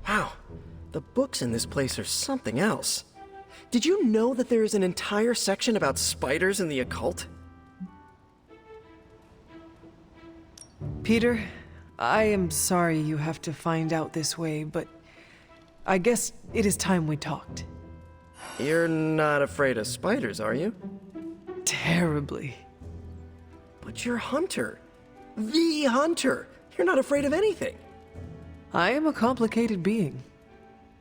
Wow, the books in this place are something else. Did you know that there is an entire section about spiders and the occult? Peter, I am sorry you have to find out this way, but I guess it is time we talked. You're not afraid of spiders, are you? Terribly. But you're Hunter. The Hunter. You're not afraid of anything. I am a complicated being.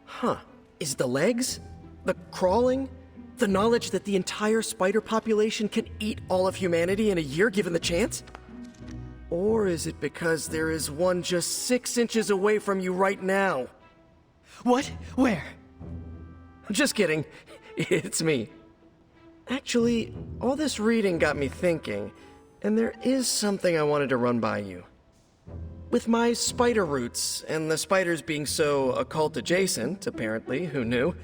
Huh. Is it the legs? The crawling? The knowledge that the entire spider population can eat all of humanity in a year given the chance? Or is it because there is one just 6 inches away from you right now? What? Where? Just kidding. It's me. Actually, all this reading got me thinking, and there is something I wanted to run by you. With my spider roots, and the spiders being so occult adjacent, apparently, who knew,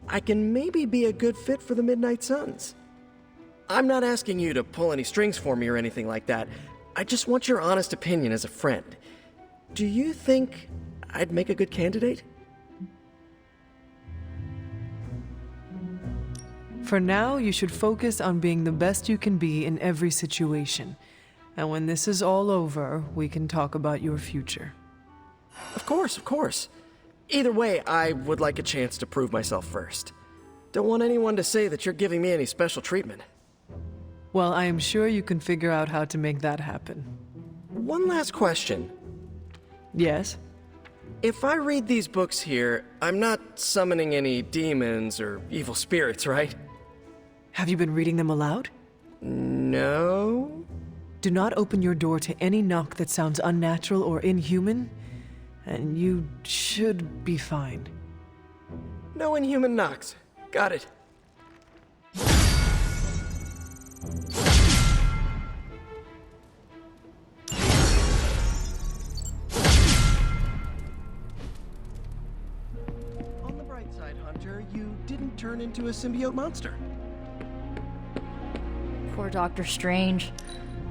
I can maybe be a good fit for the Midnight Suns. I'm not asking you to pull any strings for me or anything like that. I just want your honest opinion as a friend. Do you think I'd make a good candidate? For now, you should focus on being the best you can be in every situation. And when this is all over, we can talk about your future. Of course, of course. Either way, I would like a chance to prove myself first. Don't want anyone to say that you're giving me any special treatment. Well, I am sure you can figure out how to make that happen. One last question. Yes? If I read these books here, I'm not summoning any demons or evil spirits, right? Have you been reading them aloud? No? Do not open your door to any knock that sounds unnatural or inhuman, and you should be fine. No inhuman knocks. Got it. On the bright side, Hunter, you didn't turn into a symbiote monster. Poor Doctor Strange.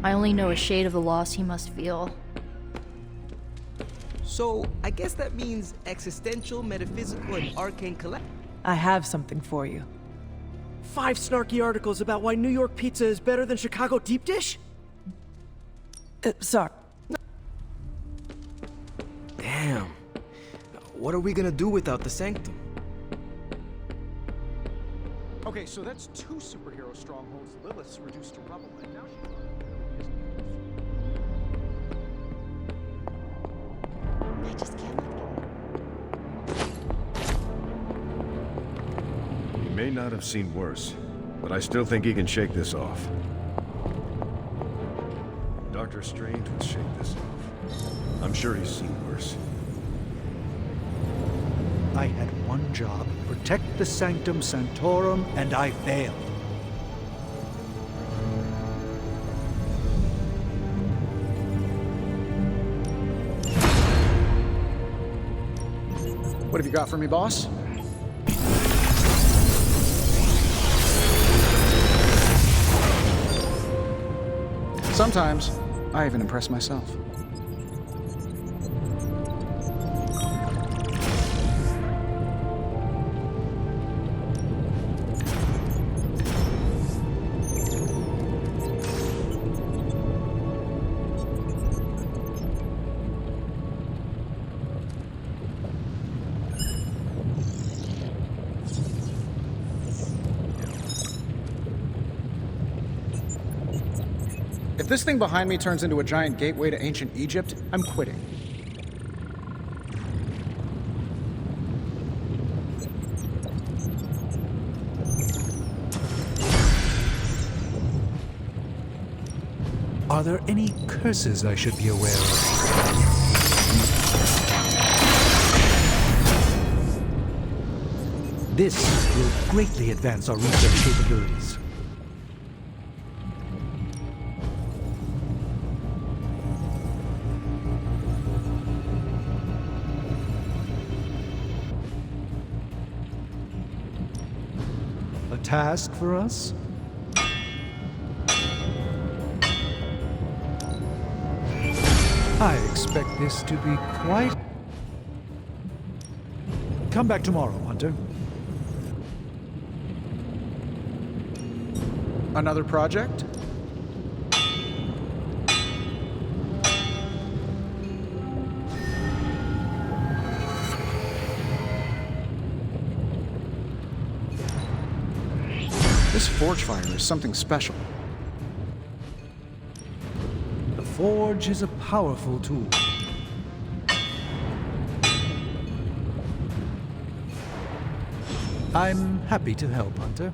I only know a shade of the loss he must feel. So, I guess that means existential, metaphysical, and arcane collect. I have something for you. 5 snarky articles about why New York pizza is better than Chicago deep dish? Sorry. Damn. What are we gonna do without the Sanctum? Okay, so that's 2 superhero strongholds. Lilith's reduced to rubble, and now she's... I just can't let go. He may not have seen worse, but I still think he can shake this off. Doctor Strange would shake this off. I'm sure he's seen worse. I had one job, protect the Sanctum Sanctorum, and I failed. What have you got for me, boss? Sometimes, I even impress myself. If this thing behind me turns into a giant gateway to ancient Egypt, I'm quitting. Are there any curses I should be aware of? This will greatly advance our research capabilities. A task for us? I expect this to be quite... Come back tomorrow, Hunter. Another project? This forge fire is something special. The forge is a powerful tool. I'm happy to help, Hunter.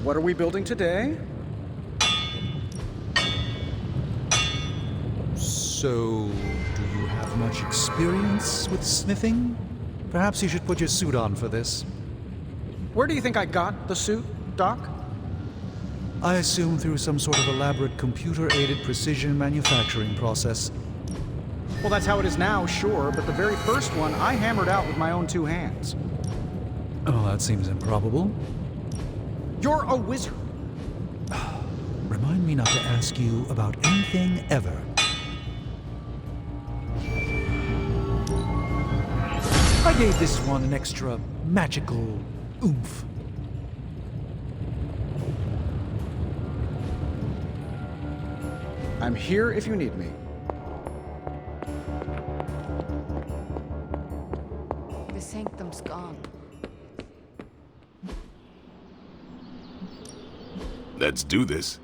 What are we building today? So, do you have much experience with smithing? Perhaps you should put your suit on for this. Where do you think I got the suit, Doc? I assume through some sort of elaborate computer-aided precision manufacturing process. Well, that's how it is now, sure, but the very first one I hammered out with my own two hands. Oh, that seems improbable. You're a wizard. Remind me not to ask you about anything ever. I gave this one an extra magical oomph. I'm here if you need me. The sanctum's gone. Let's do this.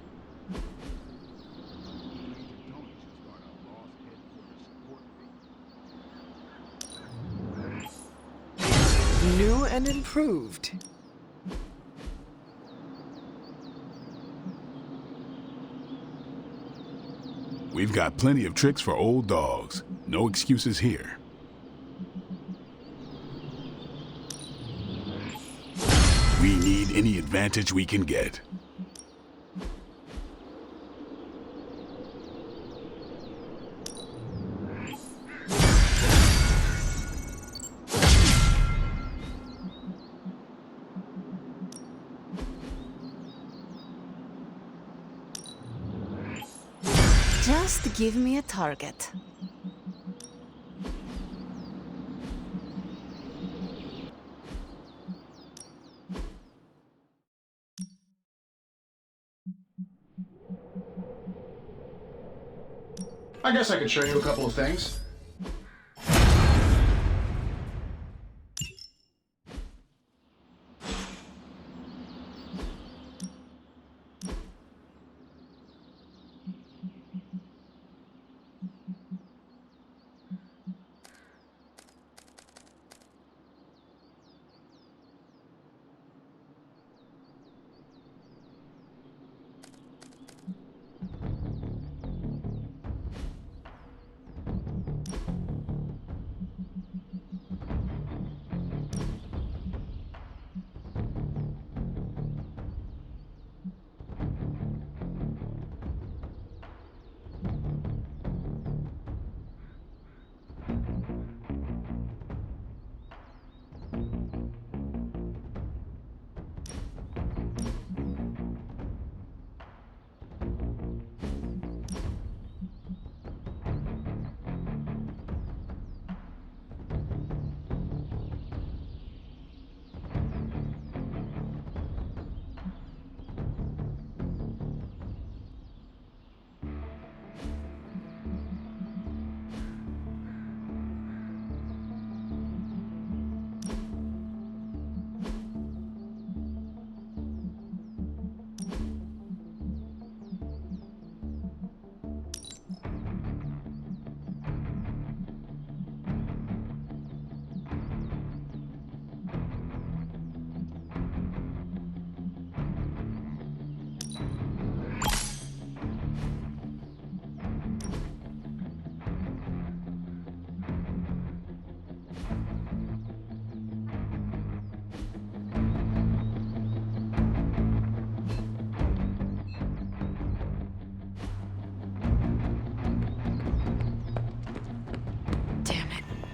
New and improved. We've got plenty of tricks for old dogs. No excuses here. We need any advantage we can get. Just give me a target. I guess I could show you a couple of things.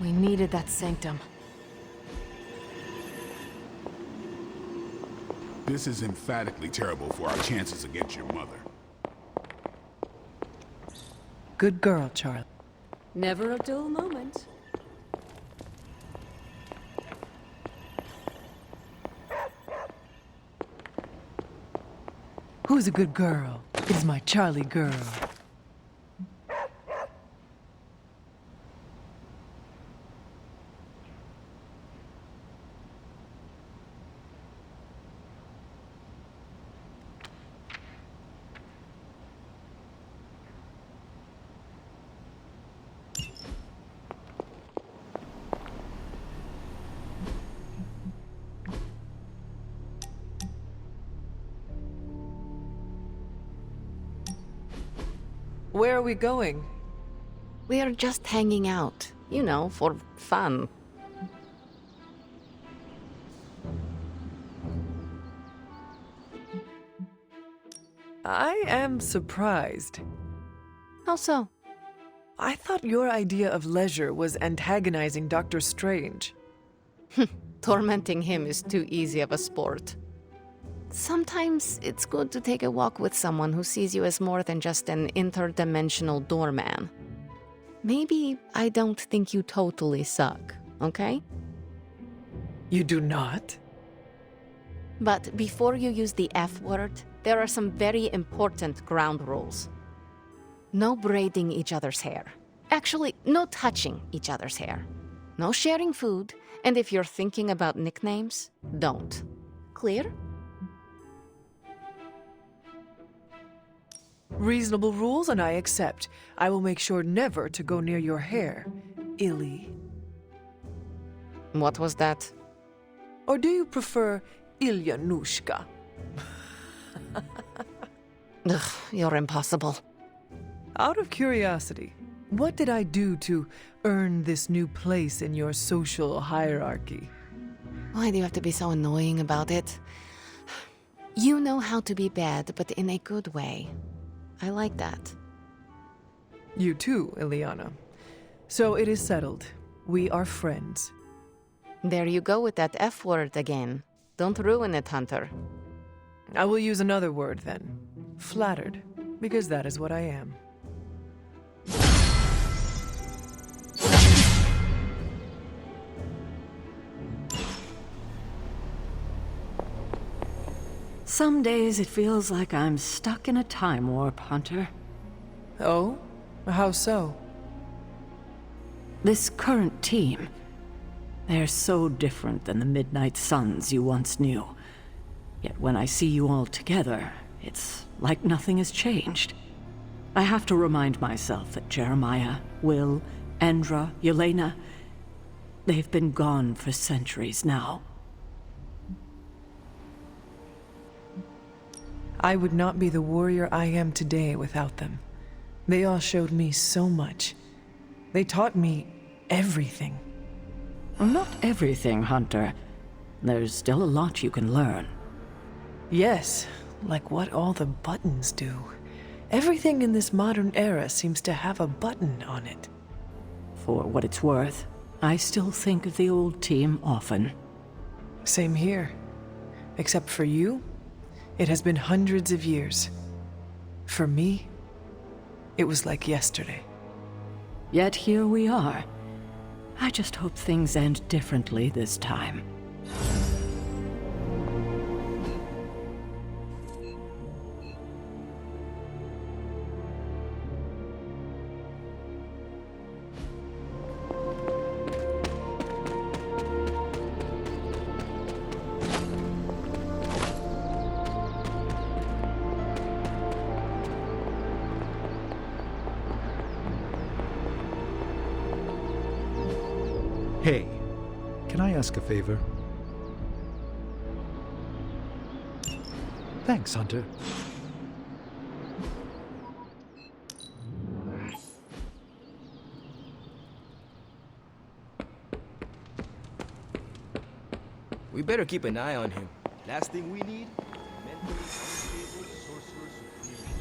We needed that sanctum. This is emphatically terrible for our chances against your mother. Good girl, Charlie. Never a dull moment. Who's a good girl? It's my Charlie girl. Where are we going? We are just hanging out. You know, for fun. I am surprised. How so? I thought your idea of leisure was antagonizing Doctor Strange. Tormenting him is too easy of a sport. Sometimes it's good to take a walk with someone who sees you as more than just an interdimensional doorman. Maybe I don't think you totally suck, okay? You do not? But before you use the F word, there are some very important ground rules. No braiding each other's hair. Actually, no touching each other's hair. No sharing food, and if you're thinking about nicknames, don't. Clear? Reasonable rules, and I accept. I will make sure never to go near your hair, Illy. What was that? Or do you prefer Ilyanushka? Ugh, you're impossible. Out of curiosity, what did I do to earn this new place in your social hierarchy? Why do you have to be so annoying about it? You know how to be bad, but in a good way. I like that. You too, Ileana. So it is settled. We are friends. There you go with that F word again. Don't ruin it, Hunter. I will use another word then. Flattered, because that is what I am. Some days it feels like I'm stuck in a time warp, Hunter. Oh? How so? This current team, they're so different than the Midnight Suns you once knew. Yet when I see you all together, it's like nothing has changed. I have to remind myself that Jeremiah, Will, Andra, Yelena, they've been gone for centuries now. I would not be the warrior I am today without them. They all showed me so much. They taught me everything. Well, not everything, Hunter. There's still a lot you can learn. Yes, like what all the buttons do. Everything in this modern era seems to have a button on it. For what it's worth, I still think of the old team often. Same here. Except for you, it has been hundreds of years. For me, it was like yesterday. Yet here we are. I just hope things end differently this time. Hey, can I ask a favor? Thanks, Hunter. We better keep an eye on him. Last thing we need, mentally unstable sorcerer supreme.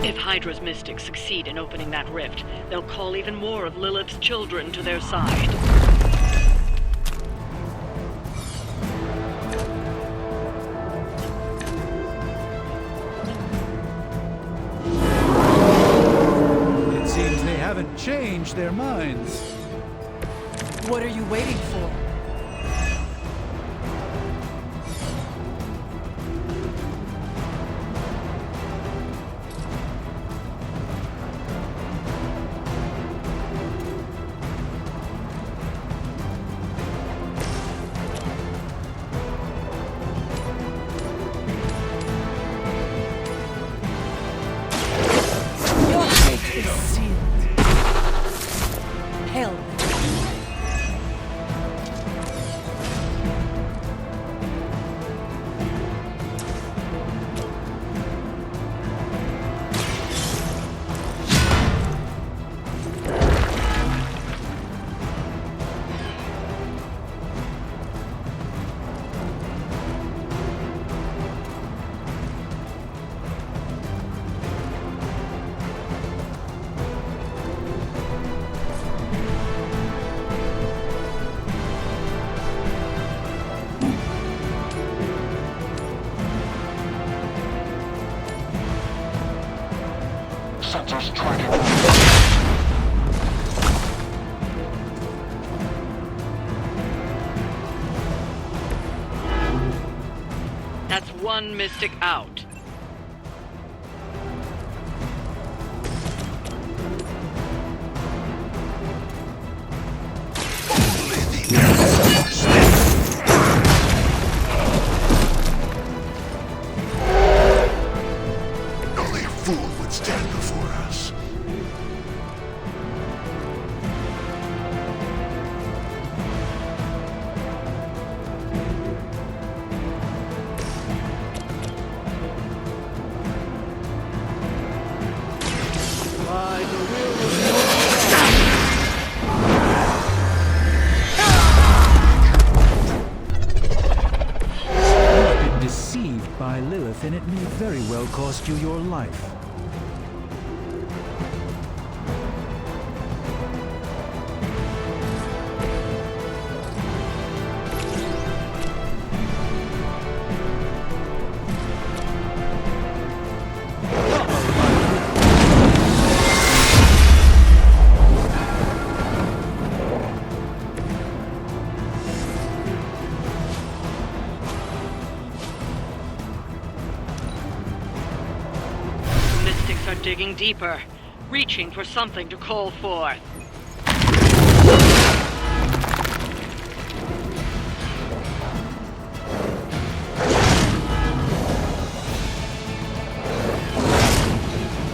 If Hydra's mystics succeed in opening that rift, they'll call even more of Lilith's children to their side. It seems they haven't changed their minds. What are you waiting for? Your fate is sealed. Hell. Sensors tracking. That's one mystic out. Only a fool would stand before us. By the will of You've been deceived by Lilith, and it may very well cost you your life. Mystics are digging deeper, reaching for something to call forth.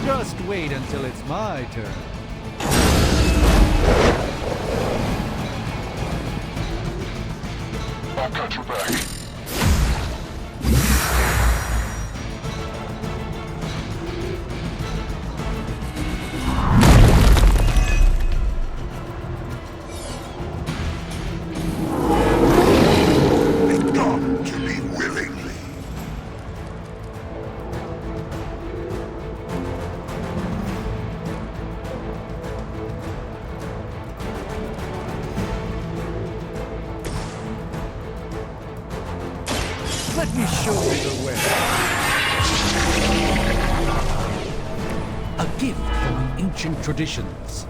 Just wait until it's my turn. I've got your back. It come to me willingly. Let me show you the way. A gift from the ancient traditions.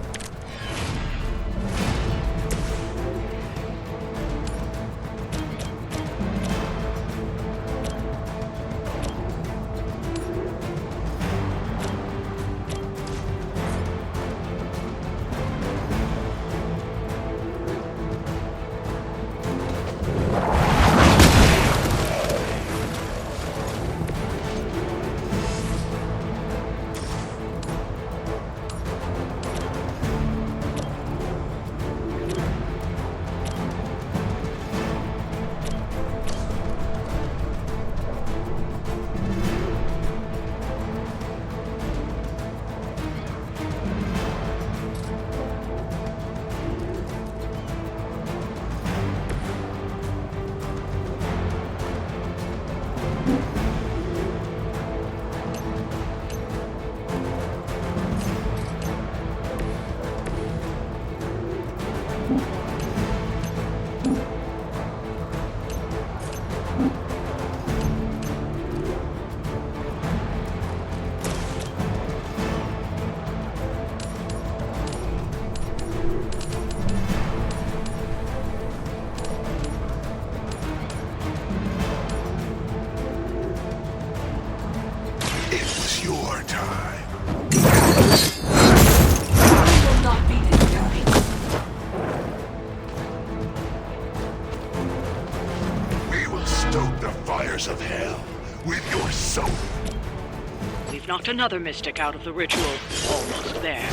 It's your time. will not be discouraged. We will stoke the fires of hell with your soul. We've knocked another mystic out of the ritual. Almost there.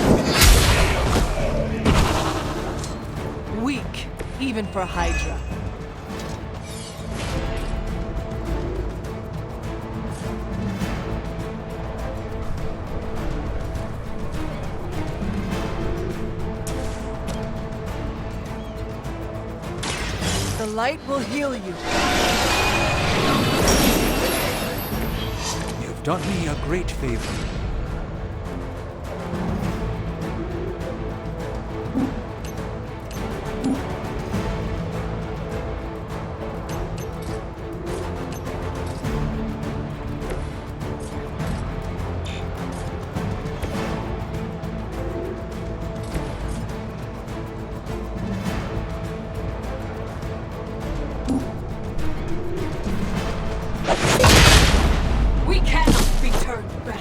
Weak, even for Hydra. The light will heal you. You've done me a great favor. We cannot be turned back.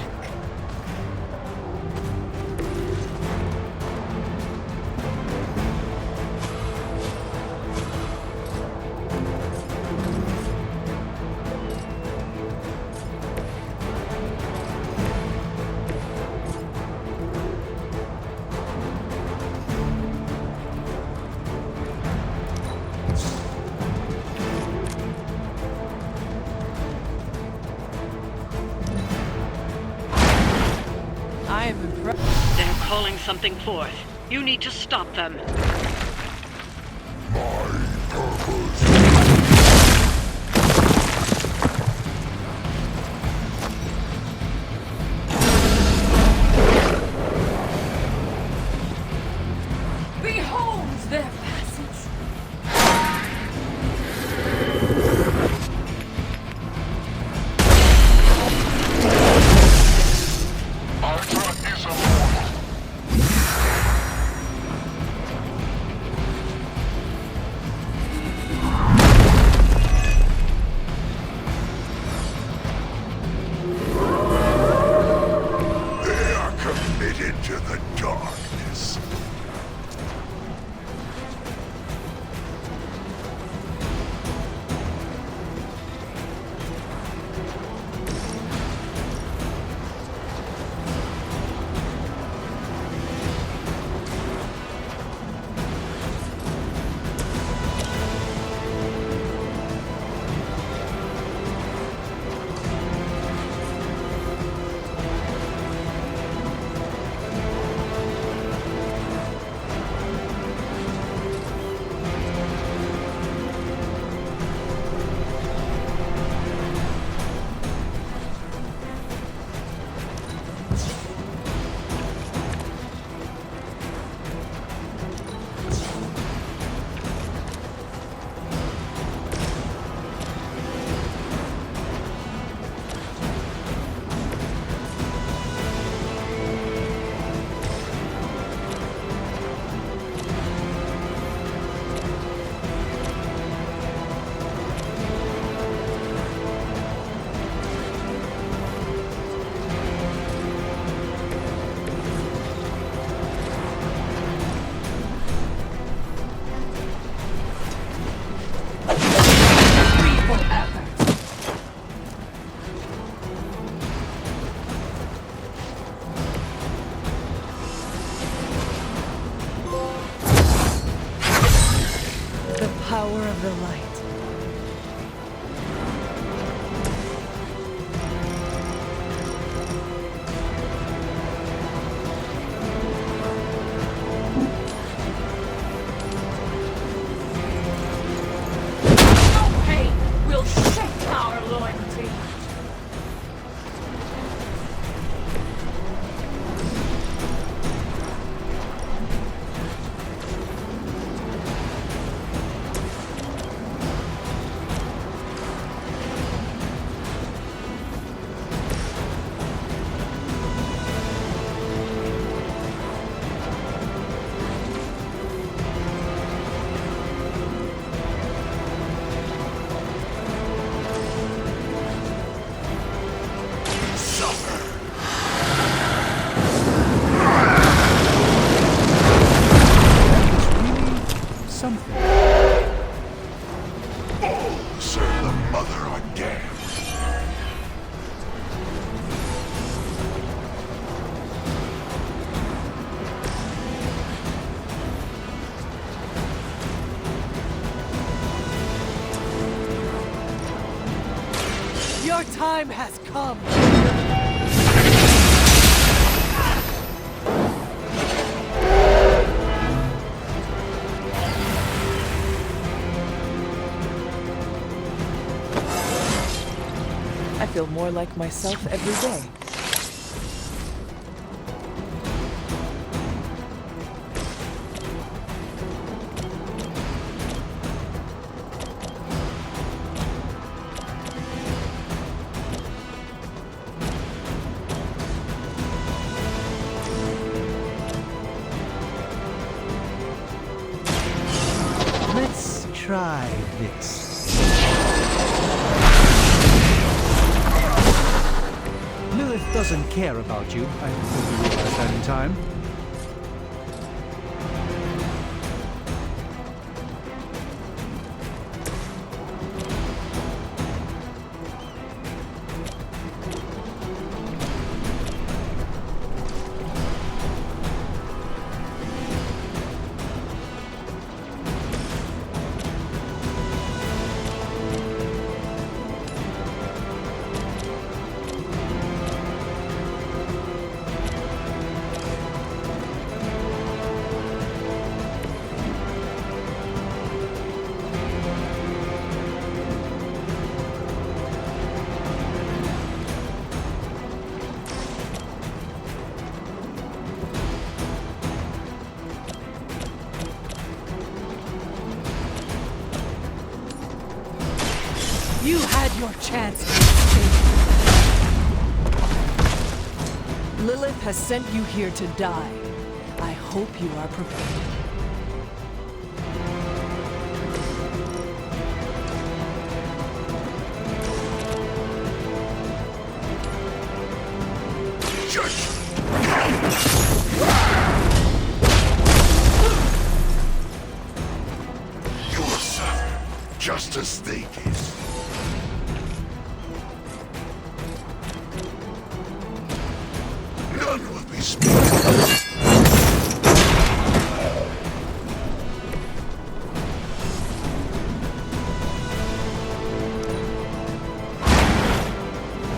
I am impressed. They're calling something forth. You need to stop them. Behold their passage. Hydra is immortal. Your time has come! I feel more like myself every day. Let's try this. Lilith doesn't care about you. I hope you realize that in time. You had your chance to escape. Lilith has sent you here to die. I hope you are prepared. You will suffer, just as they did. None will be spared.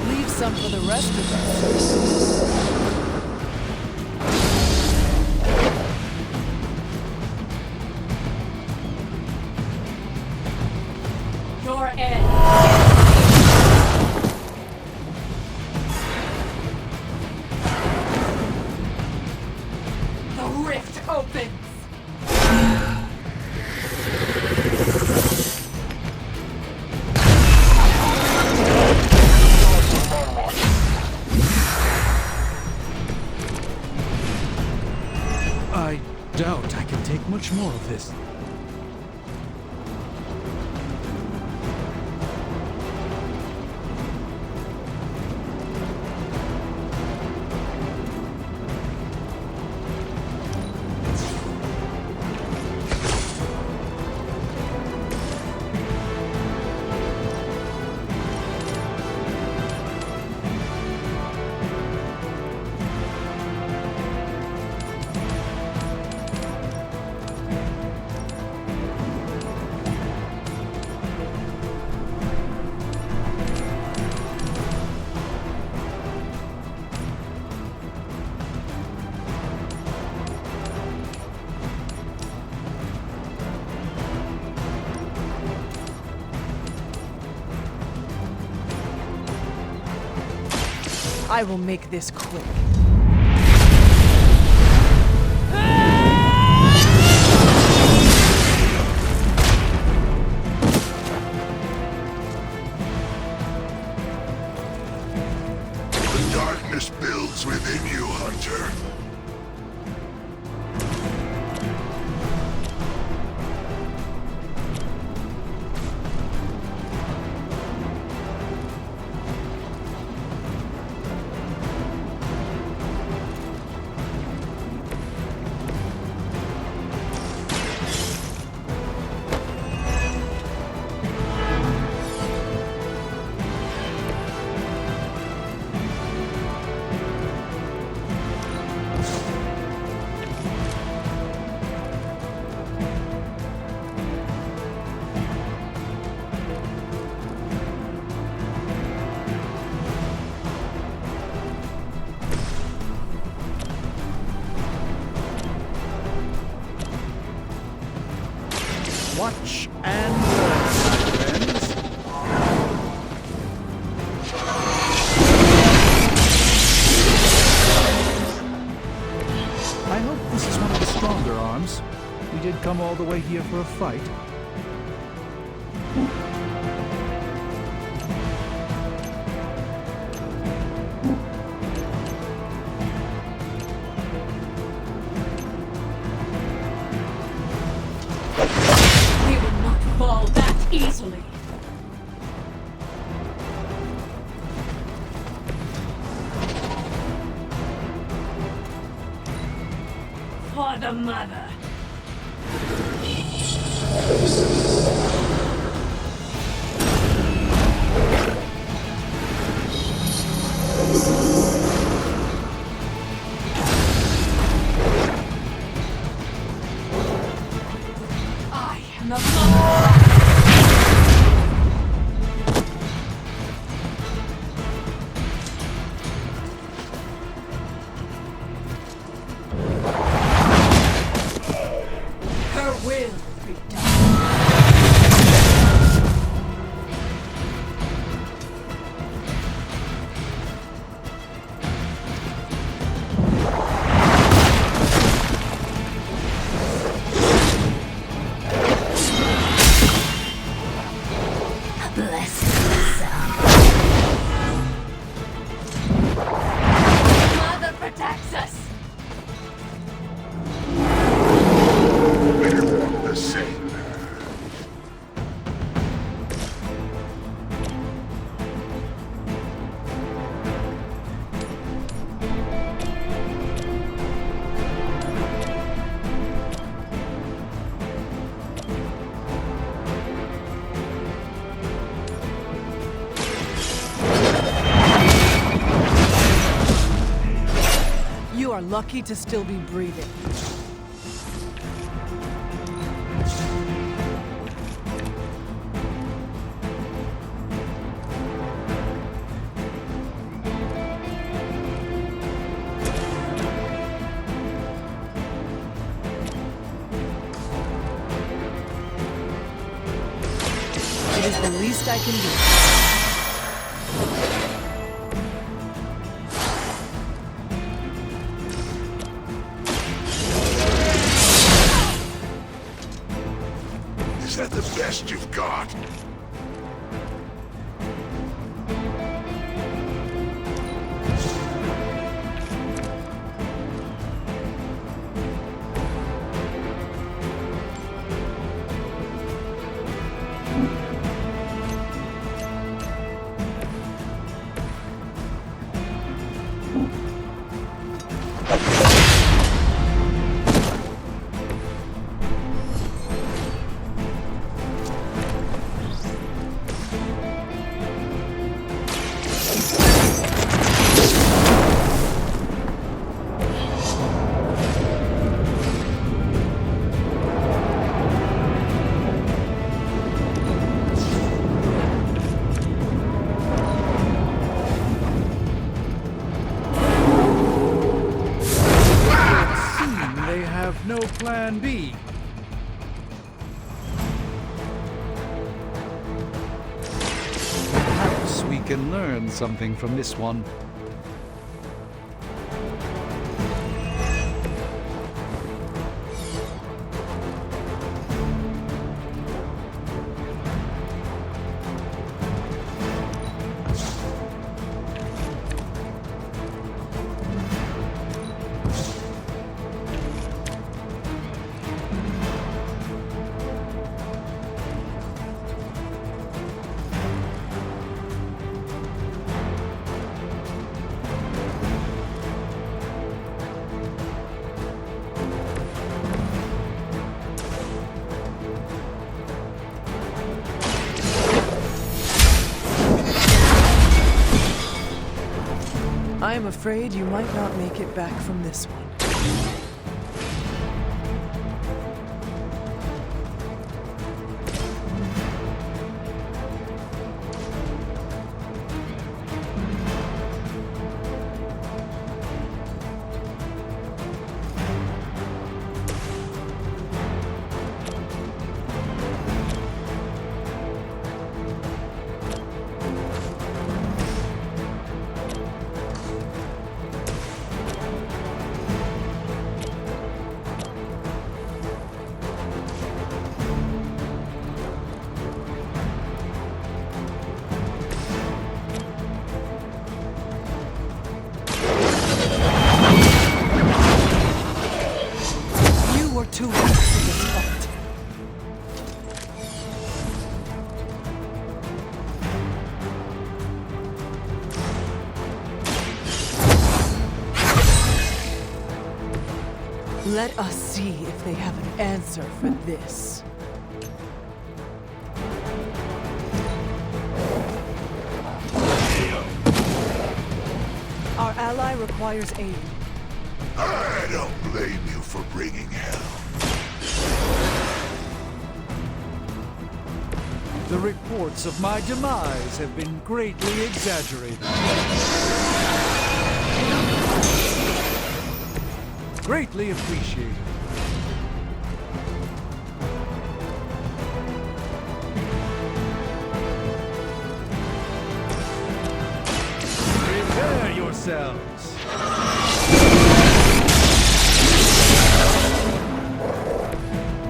Leave some for the rest of us. Your end. The rift opens. I doubt I can take much more of this. I will make this quick. The darkness builds within you, Hunter. come all the way here for a fight? We will not fall that easily. For the mother. I am the mother. Her will be done. Mother protects us. We want the same. You are lucky to still be breathing. It is the least I can do. Is that the best you've got? They have no plan B. Perhaps we can learn something from this one. I am afraid you might not make it back from this one. Let us see if they have an answer for this. Our ally requires aid. I don't blame you for bringing hell. The reports of my demise have been greatly exaggerated. Greatly appreciated. Prepare yourselves.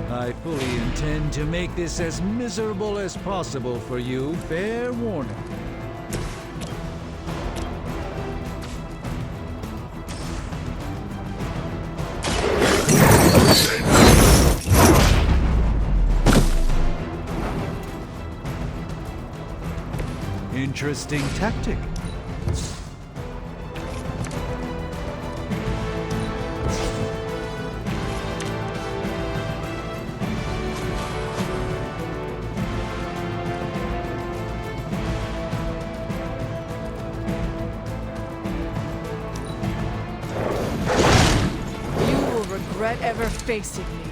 I fully intend to make this as miserable as possible for you. Fair warning. Interesting tactic. You will regret ever facing me.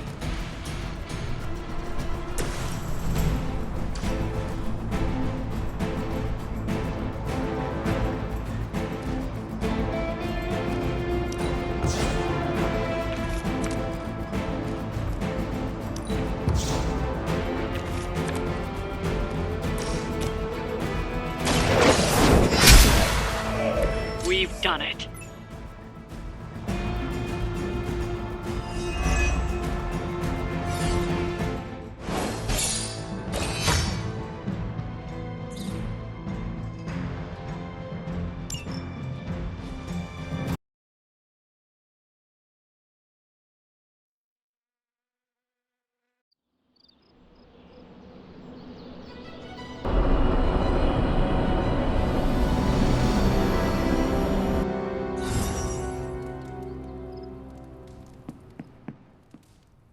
We've done it.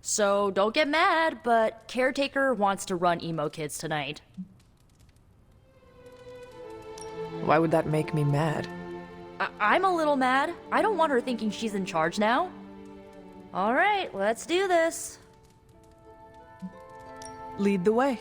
So don't get mad, but Caretaker wants to run Emo Kids tonight. Why would that make me mad? I'm a little mad. I don't want her thinking she's in charge now. Alright, let's do this. Lead the way.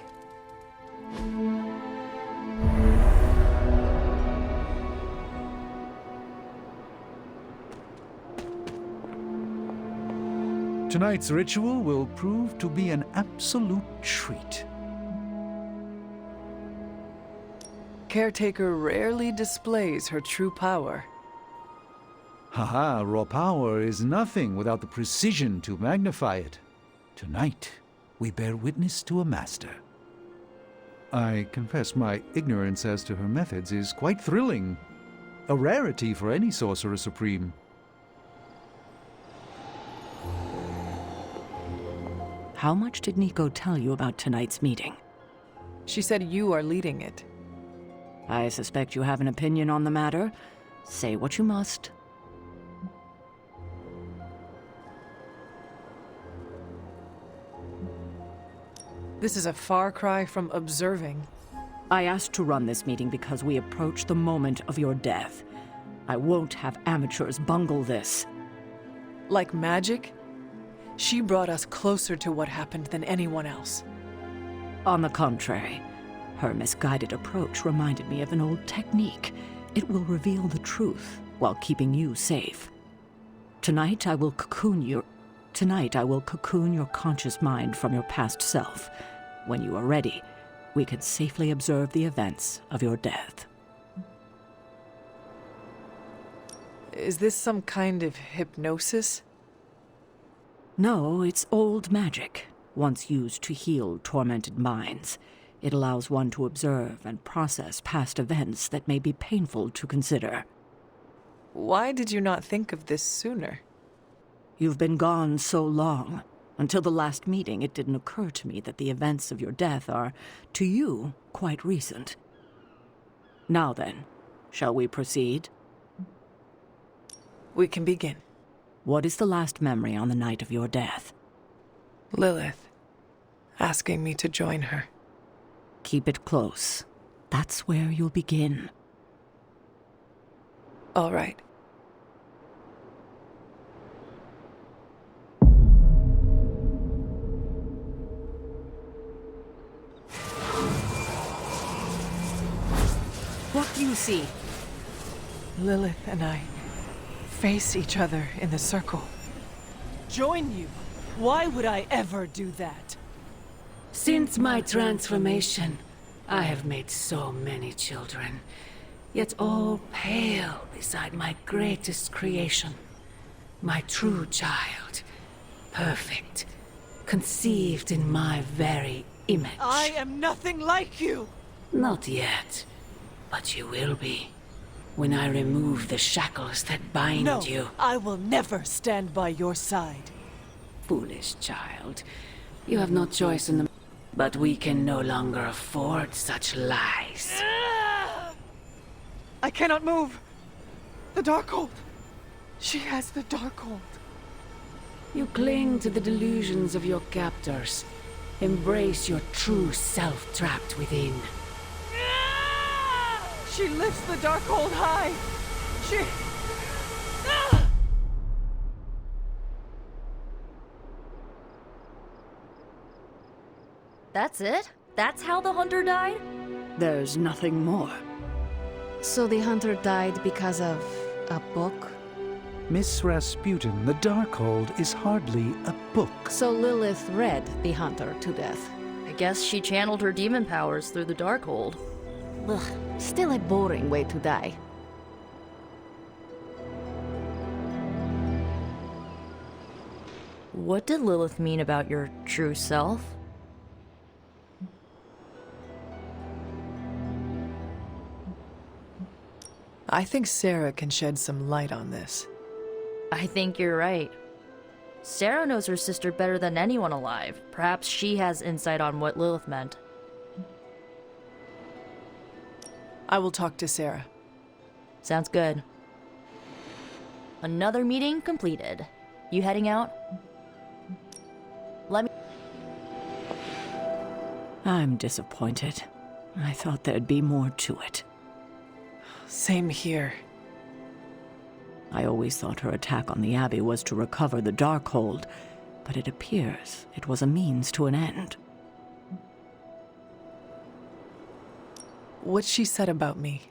Tonight's ritual will prove to be an absolute treat. Caretaker rarely displays her true power. Haha, raw power is nothing without the precision to magnify it. Tonight, we bear witness to a master. I confess my ignorance as to her methods is quite thrilling. A rarity for any Sorcerer Supreme. How much did Nico tell you about tonight's meeting? She said you are leading it. I suspect you have an opinion on the matter. Say what you must. This is a far cry from observing. I asked to run this meeting because we approach the moment of your death. I won't have amateurs bungle this. Like magic, she brought us closer to what happened than anyone else. On the contrary, her misguided approach reminded me of an old technique. It will reveal the truth while keeping you safe. Tonight I will cocoon your conscious mind from your past self. When you are ready, we can safely observe the events of your death. Is this some kind of hypnosis? No, it's old magic, once used to heal tormented minds. It allows one to observe and process past events that may be painful to consider. Why did you not think of this sooner? You've been gone so long. Until the last meeting, it didn't occur to me that the events of your death are, to you, quite recent. Now then, shall we proceed? We can begin. What is the last memory on the night of your death? Lilith, asking me to join her. Keep it close. That's where you'll begin. All right. What do you see? Lilith and I face each other in the circle. Join you? Why would I ever do that? Since my transformation, I have made so many children, yet all pale beside my greatest creation. My true child, perfect, conceived in my very image. I am nothing like you! Not yet, but you will be, when I remove the shackles that bind you. No, I will never stand by your side. Foolish child, you have no choice in the... But we can no longer afford such lies. I cannot move. The Darkhold. She has the Darkhold. You cling to the delusions of your captors. Embrace your true self trapped within. She lifts the Darkhold high. She... That's it? That's how the hunter died? There's nothing more. So the hunter died because of a book? Miss Rasputin, the Darkhold is hardly a book. So Lilith read the hunter to death. I guess she channeled her demon powers through the Darkhold. Ugh, still a boring way to die. What did Lilith mean about your true self? I think Sarah can shed some light on this. I think you're right. Sarah knows her sister better than anyone alive. Perhaps she has insight on what Lilith meant. I will talk to Sarah. Sounds good. Another meeting completed. You heading out? Let me... I'm disappointed. I thought there'd be more to it. Same here. I always thought her attack on the Abbey was to recover the Darkhold, but it appears it was a means to an end. What she said about me,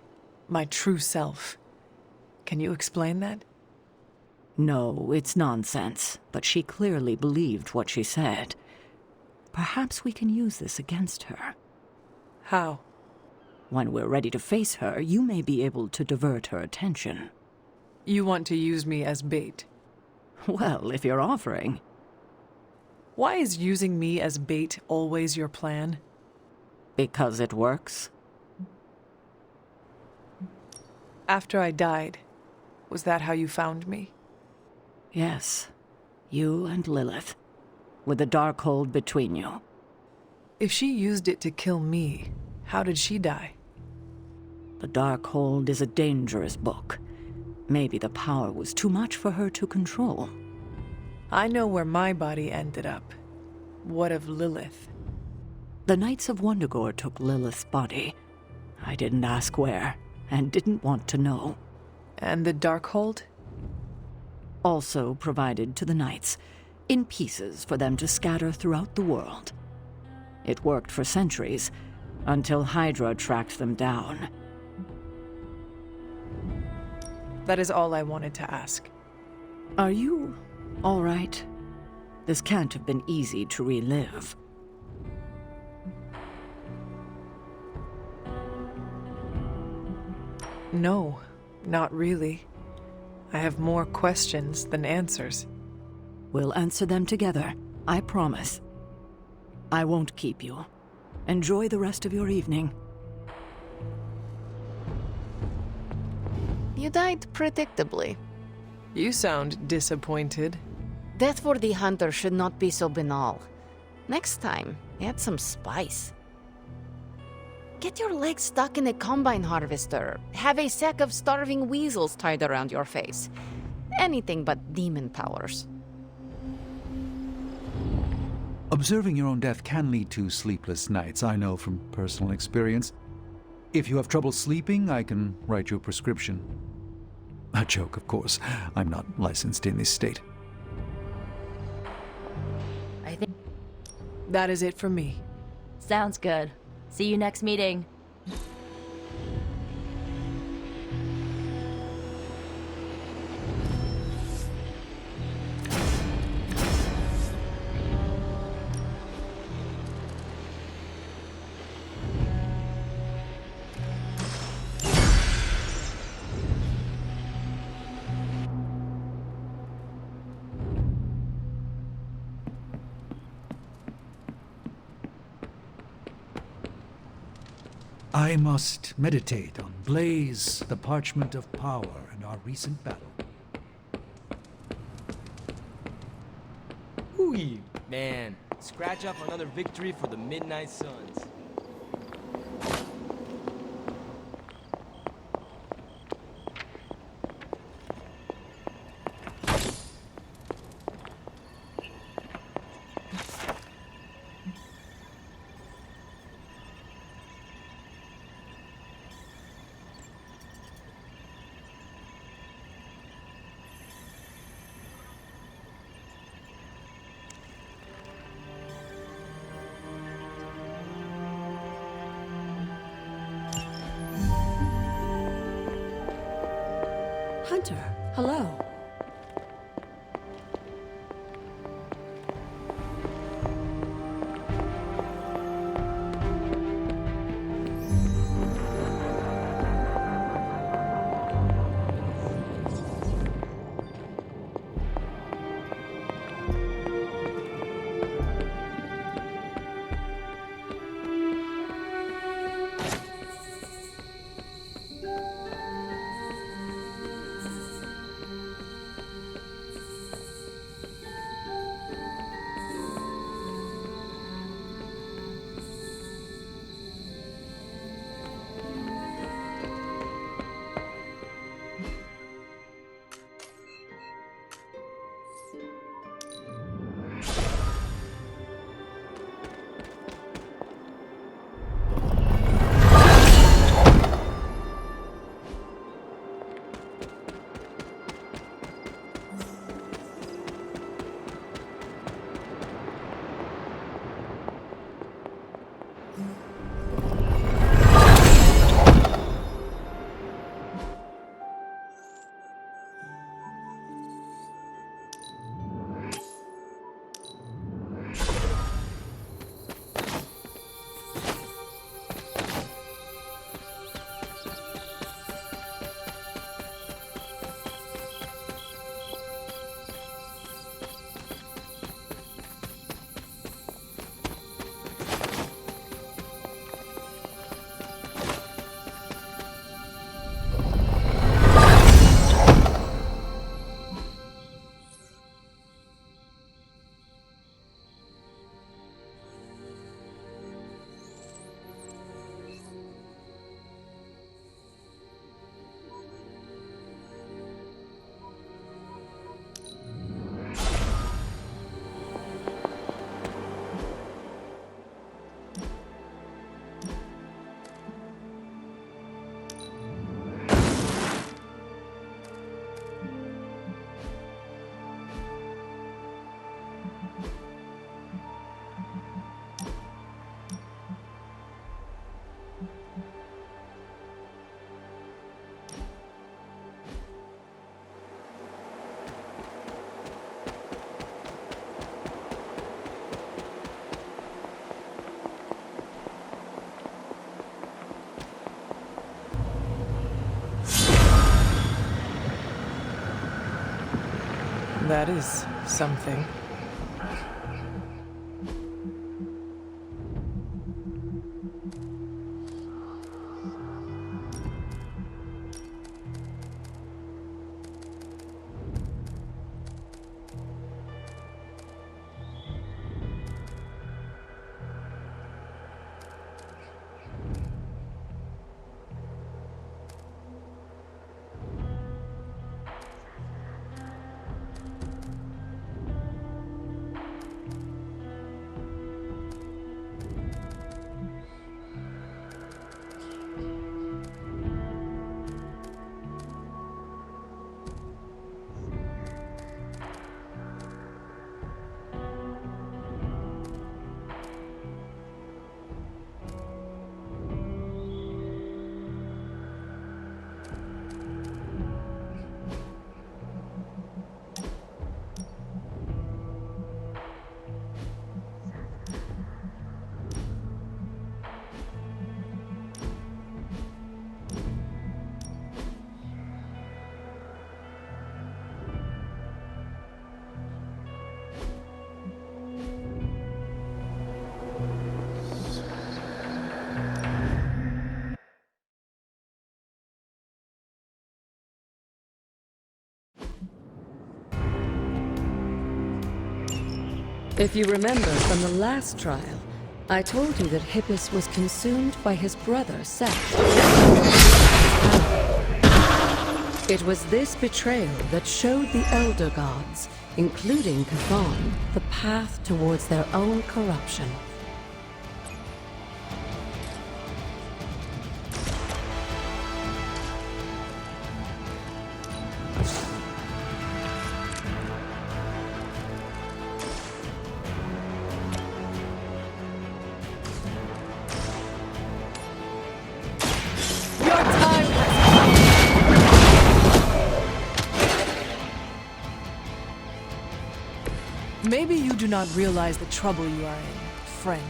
my true self, can you explain that? No, it's nonsense, but she clearly believed what she said. Perhaps we can use this against her. How? When we're ready to face her, you may be able to divert her attention. You want to use me as bait? Well, if you're offering. Why is using me as bait always your plan? Because it works. After I died, was that how you found me? Yes. You and Lilith. With the Darkhold between you. If she used it to kill me, how did she die? The Darkhold is a dangerous book. Maybe the power was too much for her to control. I know where my body ended up. What of Lilith? The Knights of Wundagore took Lilith's body. I didn't ask where, and didn't want to know. And the Darkhold? Also provided to the Knights, in pieces for them to scatter throughout the world. It worked for centuries, until Hydra tracked them down. That is all I wanted to ask. Are you all right? This can't have been easy to relive. No, not really. I have more questions than answers. We'll answer them together, I promise. I won't keep you. Enjoy the rest of your evening. You died predictably. You sound disappointed. Death for the hunter should not be so banal. Next time, add some spice. Get your legs stuck in a combine harvester. Have a sack of starving weasels tied around your face. anything but demon powers. Observing your own death can lead to sleepless nights, I know from personal experience. If you have trouble sleeping, I can write you a prescription. A joke, of course. I'm not licensed in this state. I think That is it for me. sounds good. See you next meeting. I must meditate on Blaze, the parchment of power, and our recent battle. Ooh, man. Scratch off another victory for the Midnight Suns. Hunter, hello. That is something. If you remember from the last trial, I told you that Hippus was consumed by his brother, Seth. It was this betrayal that showed the Elder Gods, including Chthon, the path towards their own corruption. Maybe you do not realize the trouble you are in, friend.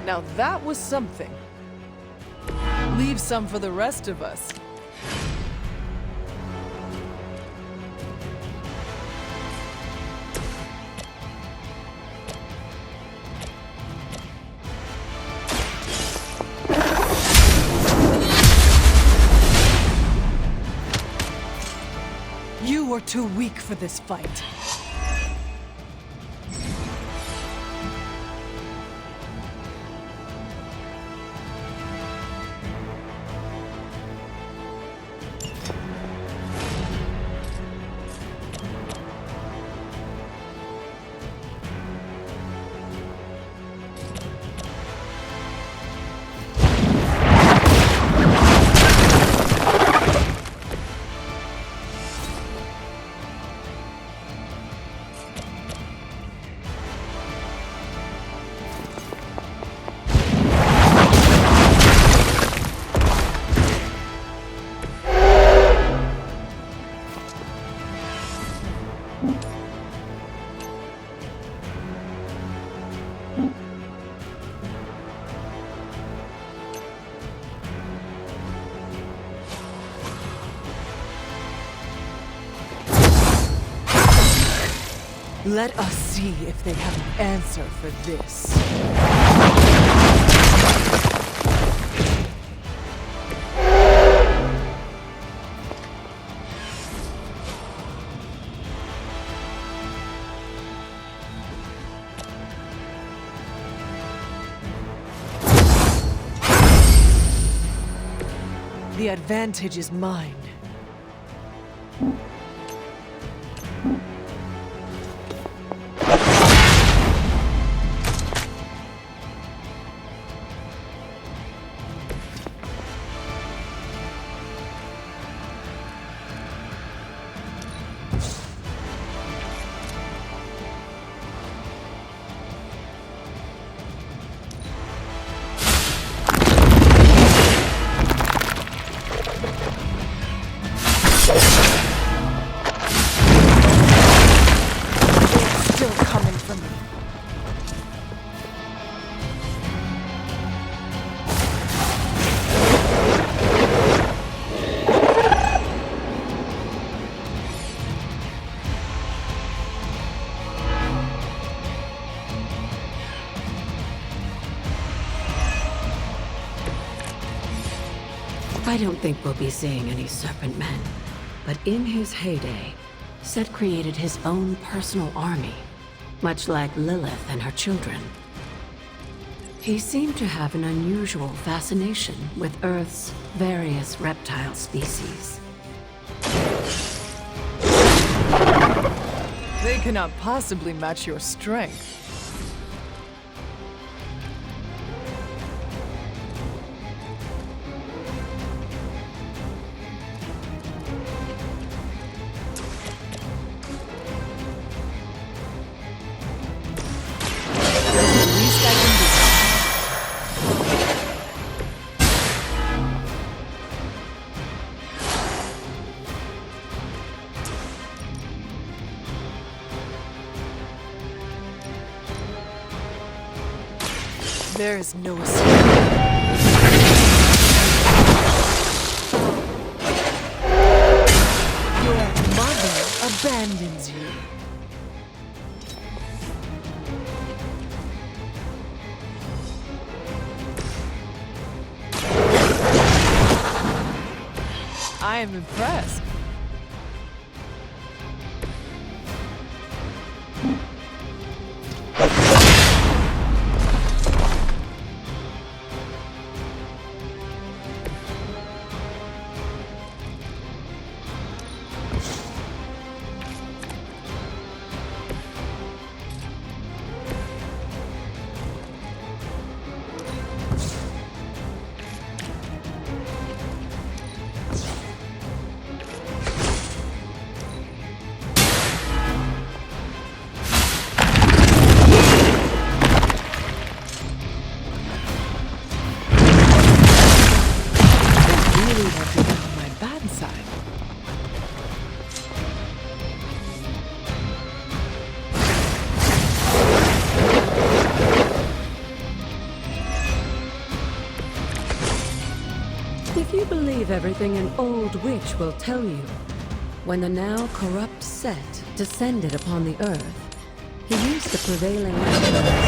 Now that was something. Leave some for the rest of us. You were too weak for this fight. Let us see if they have an answer for this. The advantage is mine. I don't think we'll be seeing any Serpent Men, but in his heyday, Set created his own personal army, much like Lilith and her children. He seemed to have an unusual fascination with Earth's various reptile species. They cannot possibly match your strength. There is no escape. Your mother abandoned abandons you. I am impressed. If you believe everything an old witch will tell you, when the now corrupt Set descended upon the earth, he used the prevailing elements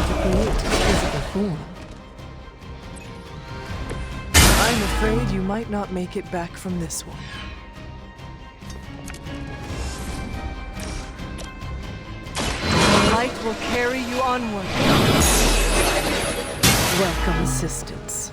to create his physical form. I'm afraid you might not make it back from this one. The light will carry you onward. Welcome assistance.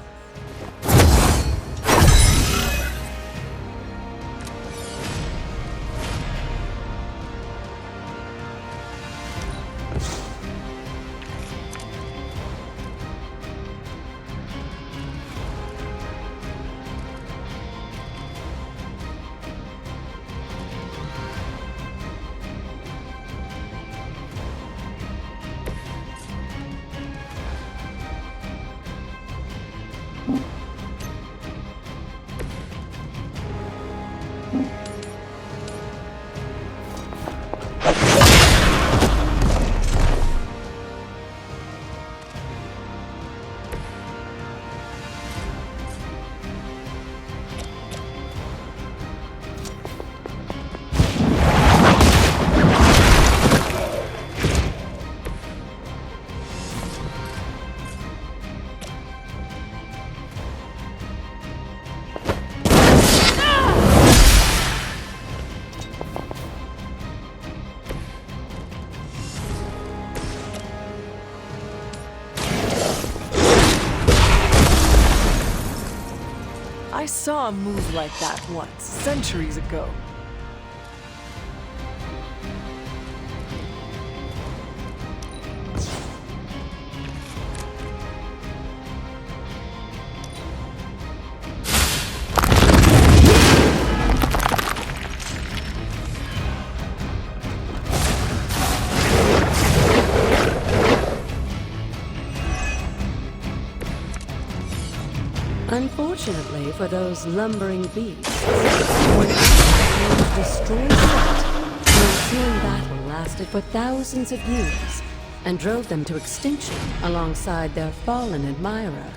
I saw a move like that once, centuries ago. Unfortunately for those lumbering beasts, when the destroyed Set, the ensuing battle lasted for thousands of years and drove them to extinction alongside their fallen admirer.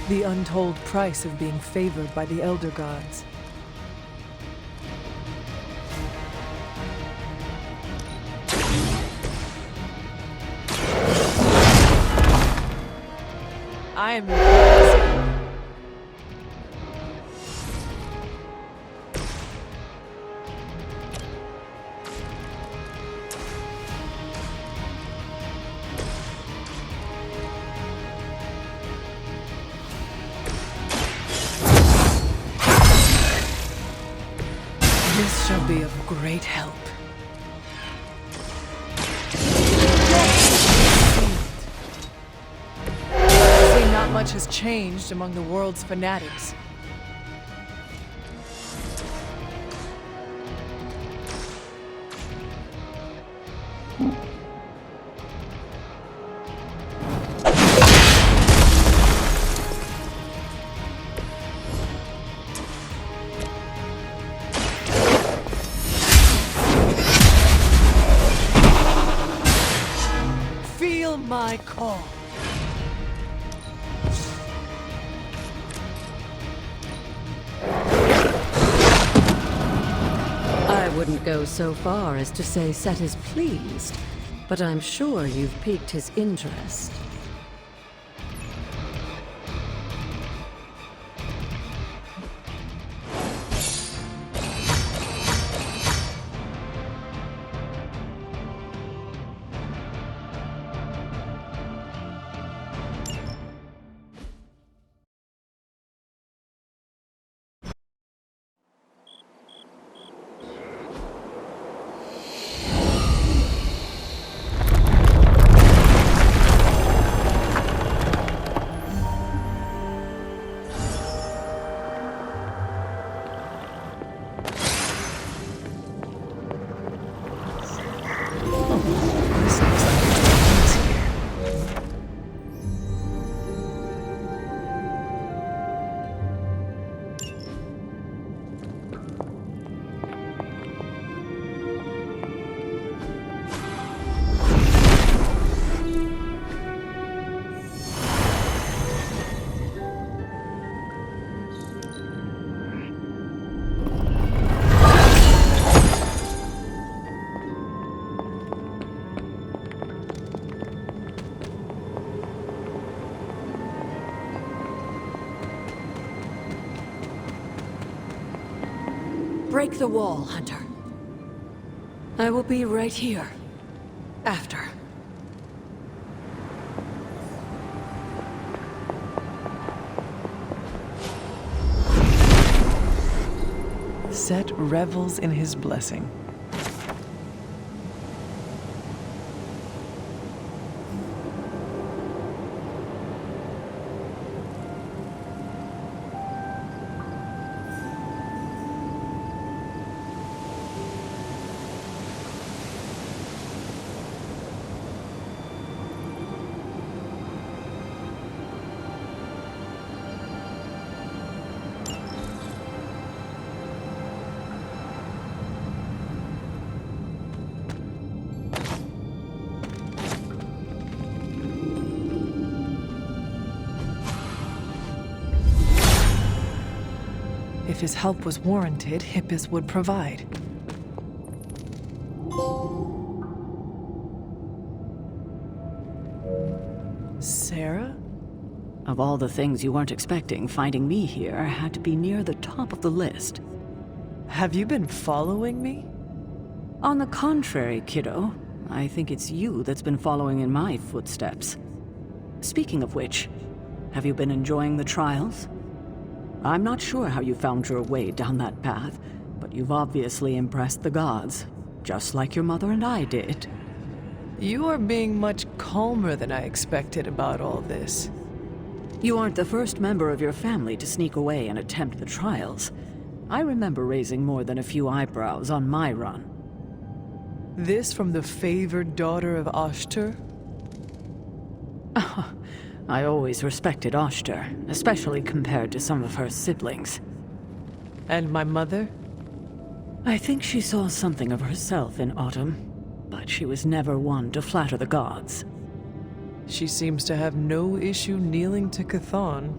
The untold price of being favored by the Elder Gods. I am impressed. This shall be of great help. Not much has changed among the world's fanatics. Feel my call. wouldn't go so far as to say Set is pleased, but I'm sure you've piqued his interest. Break the wall, Hunter. I will be right here. After. Set revels in his blessing. If his help was warranted, Hippus would provide. Sarah? Of all the things you weren't expecting, finding me here had to be near the top of the list. Have you been following me? On the contrary, kiddo. I think it's you that's been following in my footsteps. Speaking of which, have you been enjoying the trials? I'm not sure how you found your way down that path, but you've obviously impressed the gods, just like your mother and I did. You are being much calmer than I expected about all this. You aren't the first member of your family to sneak away and attempt the trials. I remember raising more than a few eyebrows on my run. This from the favored daughter of Ashtar? I always respected Ashtar, especially compared to some of her siblings. And my mother? I think she saw something of herself in Autumn, but she was never one to flatter the gods. She seems to have no issue kneeling to Chthon.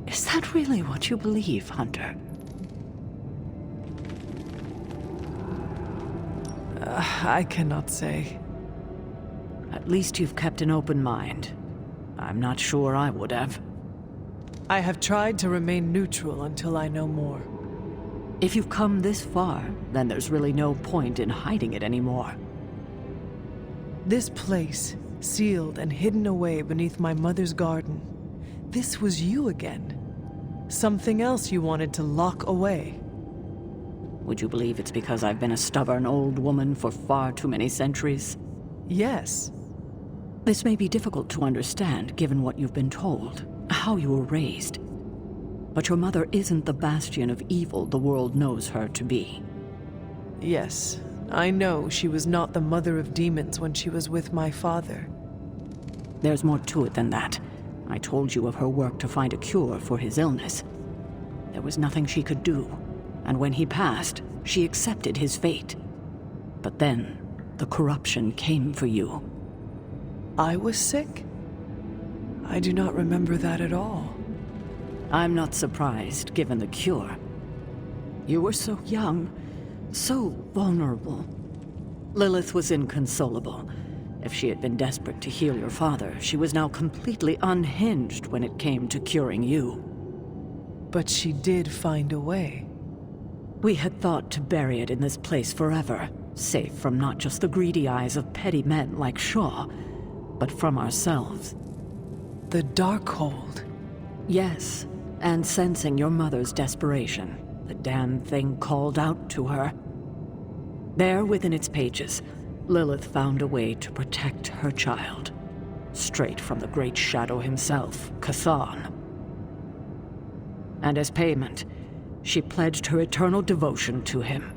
Is that really what you believe, Hunter? I cannot say. At least you've kept an open mind. I'm not sure I would have. I have tried to remain neutral until I know more. If you've come this far, then there's really no point in hiding it anymore. This place, sealed and hidden away beneath my mother's garden, this was you again. Something else you wanted to lock away. Would you believe it's because I've been a stubborn old woman for far too many centuries? Yes. This may be difficult to understand given what you've been told, how you were raised. But your mother isn't the bastion of evil the world knows her to be. Yes, I know she was not the mother of demons when she was with my father. There's more to it than that. I told you of her work to find a cure for his illness. There was nothing she could do, and when he passed, she accepted his fate. But then, the corruption came for you. I was sick? I do not remember that at all. I'm not surprised, given the cure. You were so young, So vulnerable. Lilith was inconsolable. If she had been desperate to heal your father, she was now completely unhinged when it came to curing you. But she did find a way. We had thought to bury it in this place forever, safe from not just the greedy eyes of petty men like Shaw, but from ourselves. The Darkhold. Yes, and sensing your mother's desperation, the damn thing called out to her. There within its pages, Lilith found a way to protect her child. Straight from the Great Shadow himself, Chthon. And as payment, she pledged her eternal devotion to him.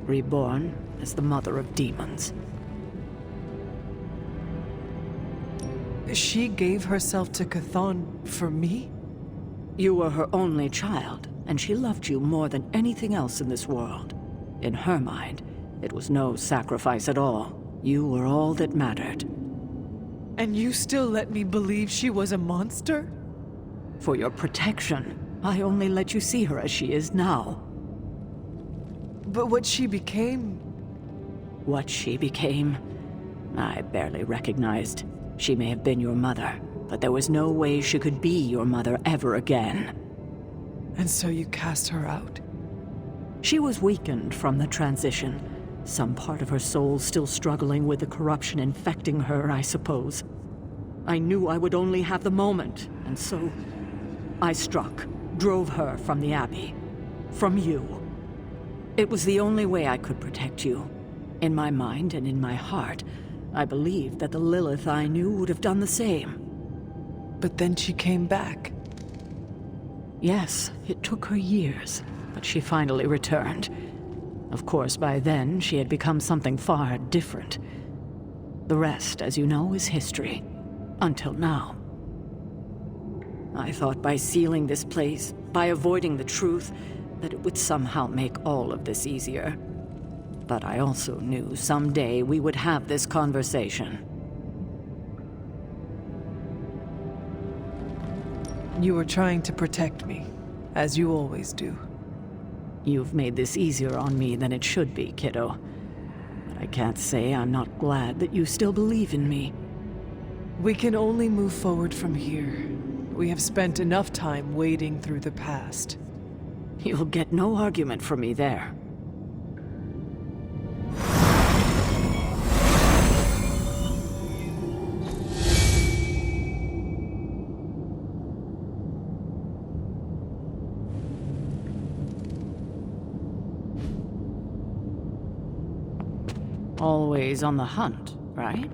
Reborn as the mother of demons. She gave herself to Chthon for me? You were her only child, and she loved you more than anything else in this world. In her mind, it was no sacrifice at all. You were all that mattered. And you still let me believe she was a monster? For your protection, I only let you see her as she is now. But what she became... What she became, I barely recognized. She may have been your mother, but there was no way she could be your mother ever again. And so you cast her out? She was weakened from the transition. Some part of her soul still struggling with the corruption infecting her, I suppose. I knew I would only have the moment, and so I struck, drove her from the Abbey. From you. It was the only way I could protect you. In my mind and in my heart, I believed that the Lilith I knew would have done the same. But then she came back. Yes, it took her years, but she finally returned. Of course, by then, she had become something far different. The rest, as you know, is history. Until now. I thought by sealing this place, by avoiding the truth, that it would somehow make all of this easier. But I also knew someday we would have this conversation. You were trying to protect me, as you always do. You've made this easier on me than it should be, kiddo. But I can't say I'm not glad that you still believe in me. We can only move forward from here. We have spent enough time wading through the past. You'll get no argument from me there. Always on the hunt, right?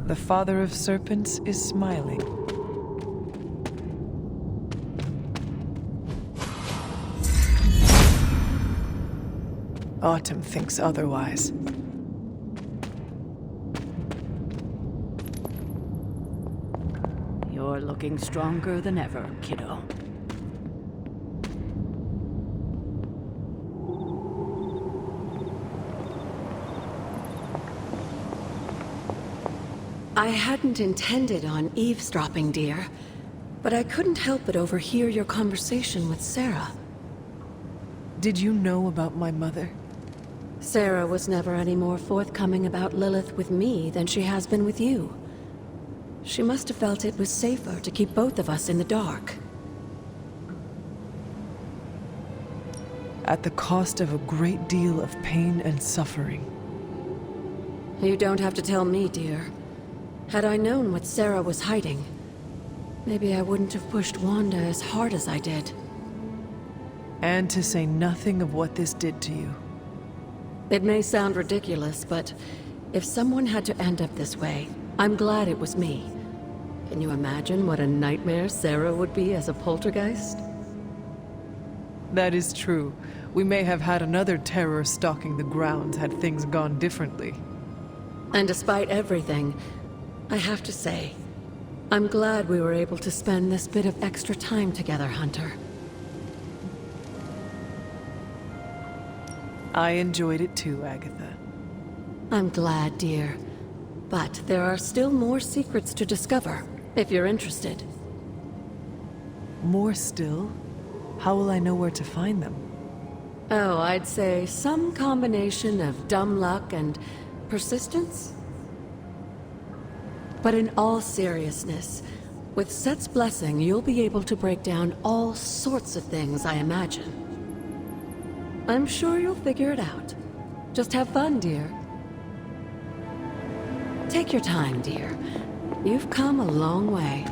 The father of serpents is smiling. Autumn thinks otherwise. You're looking stronger than ever, kiddo. I hadn't intended on eavesdropping, dear, but I couldn't help but overhear your conversation with Sarah. Did you know about my mother? Sarah was never any more forthcoming about Lilith with me than she has been with you. She must have felt it was safer to keep both of us in the dark. At the cost of a great deal of pain and suffering. You don't have to tell me, dear. Had I known what Sarah was hiding, maybe I wouldn't have pushed Wanda as hard as I did. And to say nothing of what this did to you. It may sound ridiculous, but if someone had to end up this way, I'm glad it was me. Can you imagine what a nightmare Sarah would be as a poltergeist? That is true. We may have had another terror stalking the grounds had things gone differently. And despite everything, I have to say, I'm glad we were able to spend this bit of extra time together, Hunter. I enjoyed it too, Agatha. I'm glad, dear. But there are still more secrets to discover, if you're interested. More still? How will I know where to find them? Oh, I'd say some combination of dumb luck and persistence? But in all seriousness, with Set's blessing, you'll be able to break down all sorts of things, I imagine. I'm sure you'll figure it out. Just have fun, dear. Take your time, dear. You've come a long way.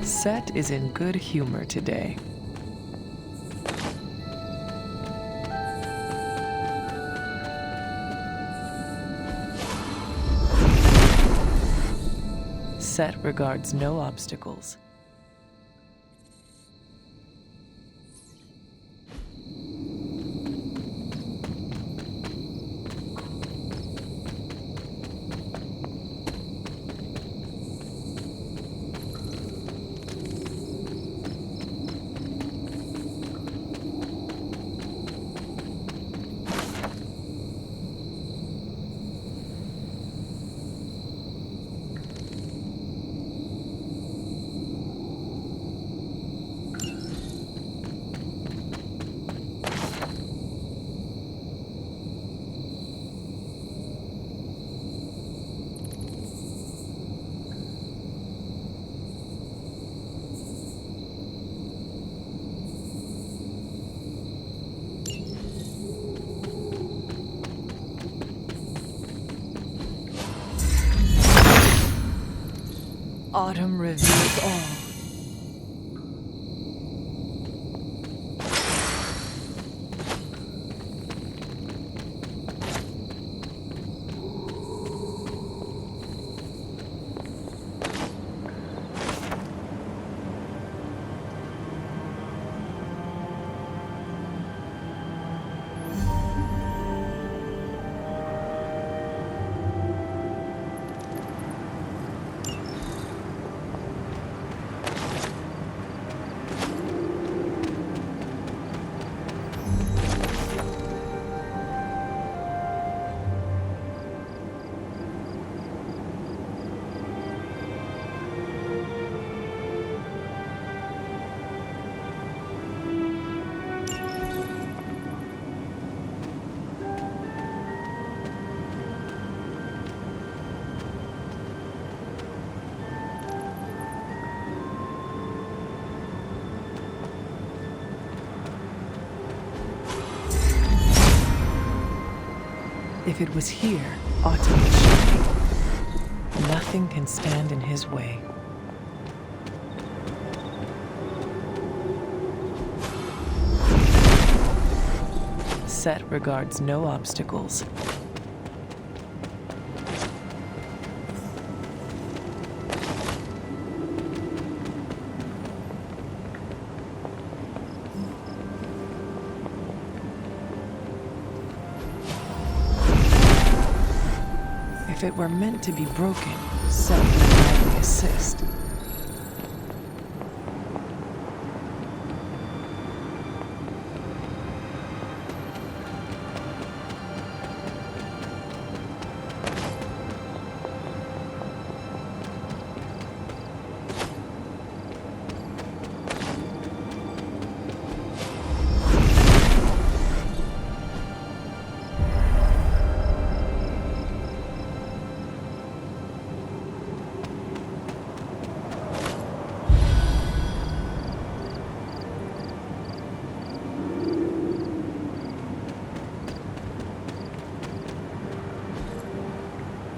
Set is in good humor today. Set regards no obstacles. Autumn reveals all. If it was here, Autumn is shining. Nothing can stand in his way. Set regards no obstacles. If it were meant to be broken, Set would gladly assist.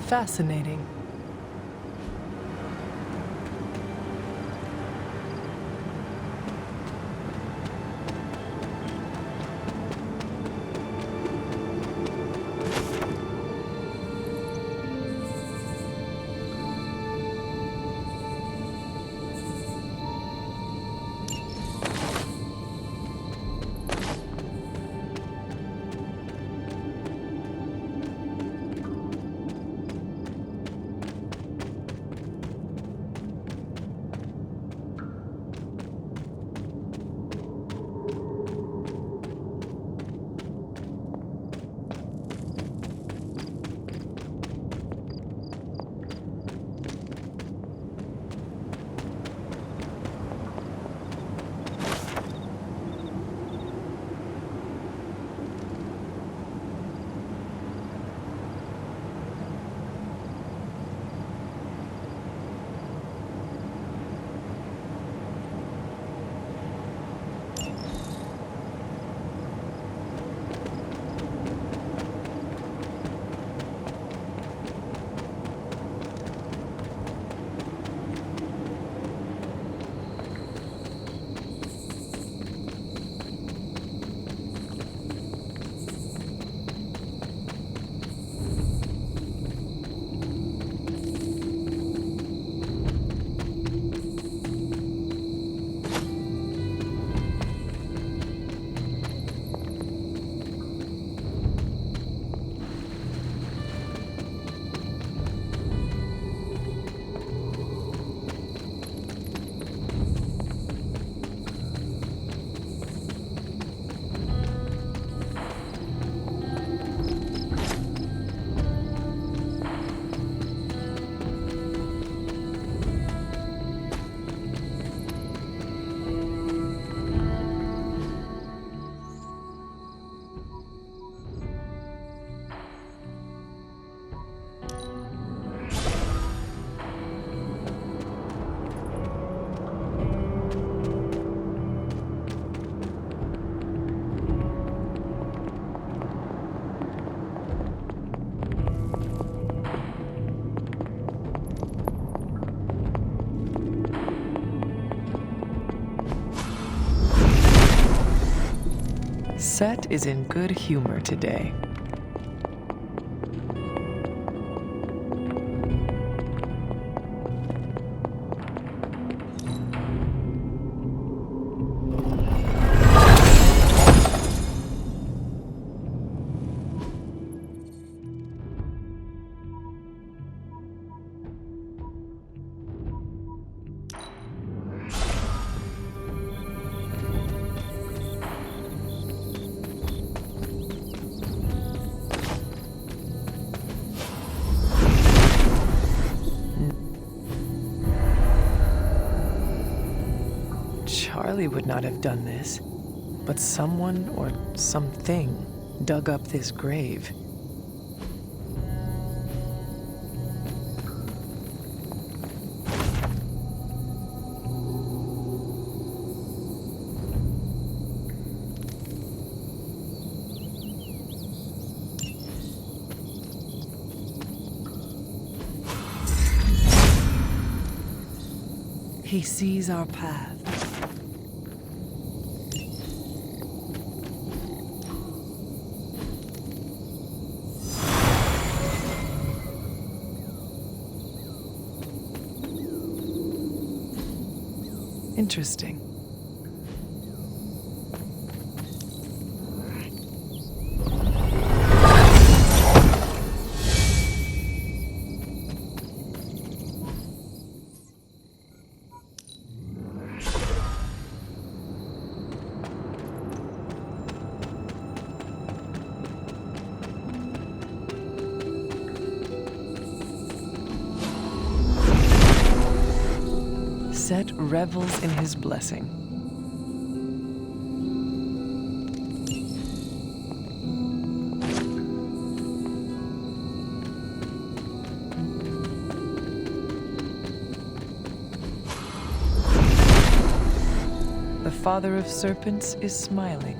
Fascinating. Set is in good humor today. Charlie would not have done this, but someone or something dug up this grave. He sees our path. Interesting. Set revels in his blessing. The father of serpents is smiling.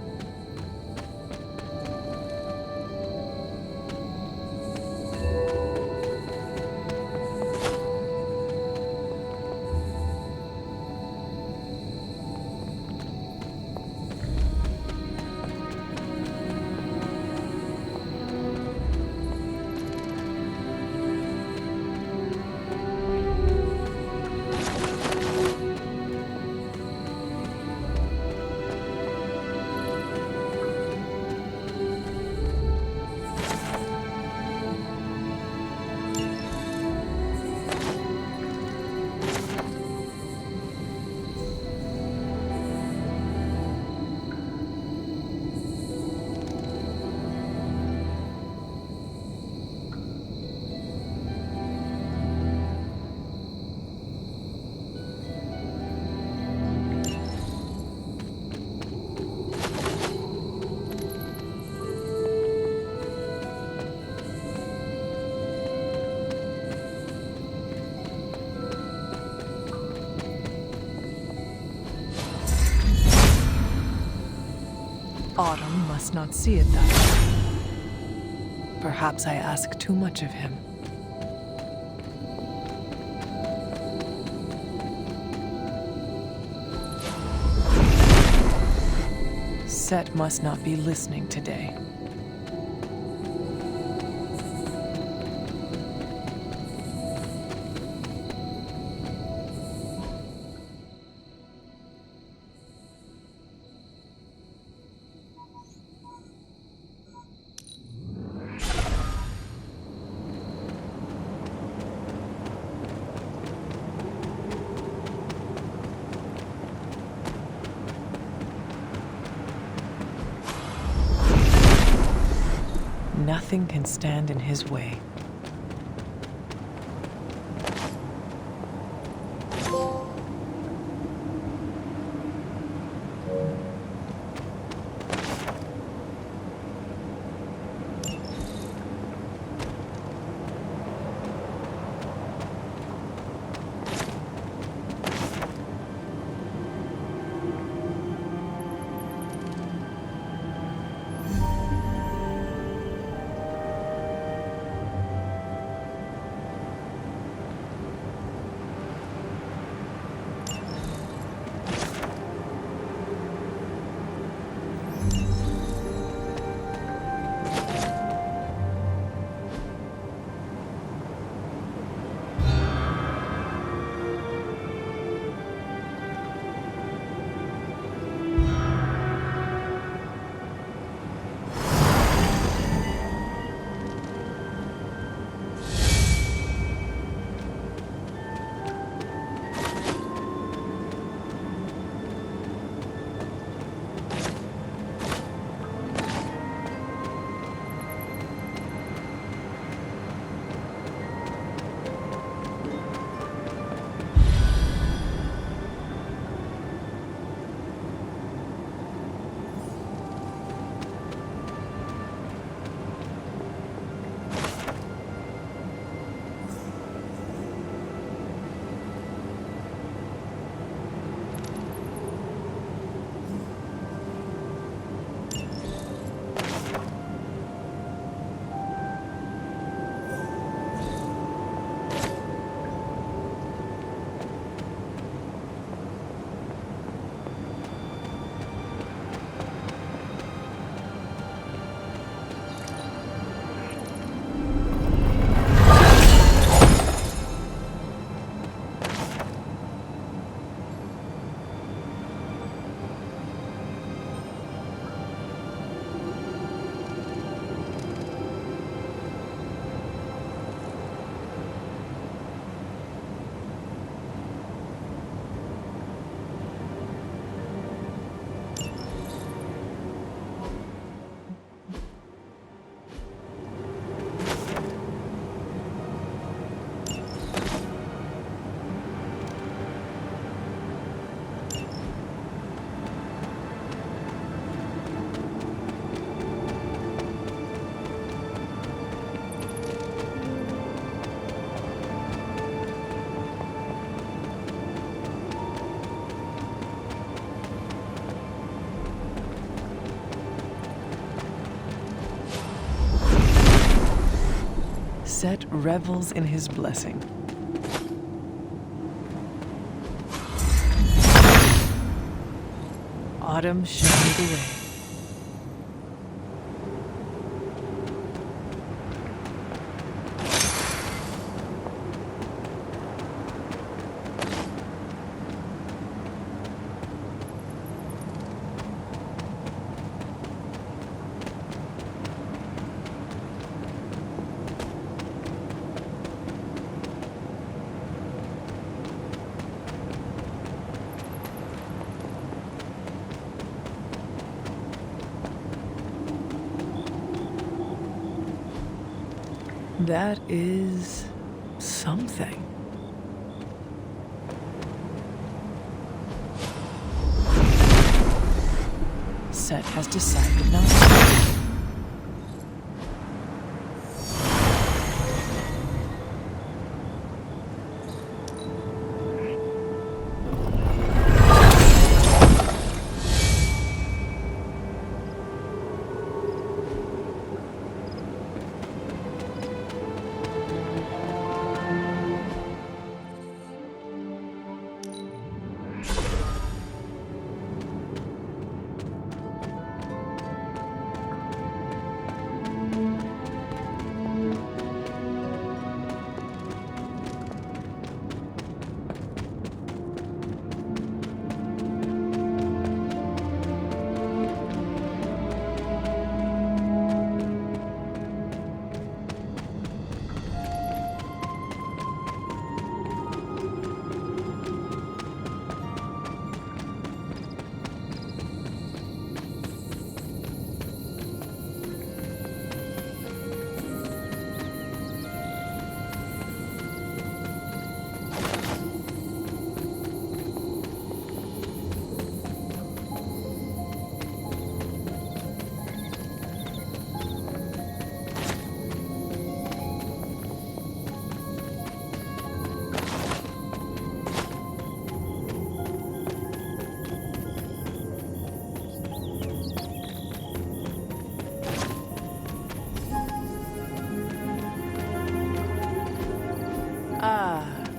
Autumn must not see it that way. Perhaps I ask too much of him. Set must not be listening today. Nothing can stand in his way. Set revels in his blessing. Autumn show me the way. That is something. Set has decided not to.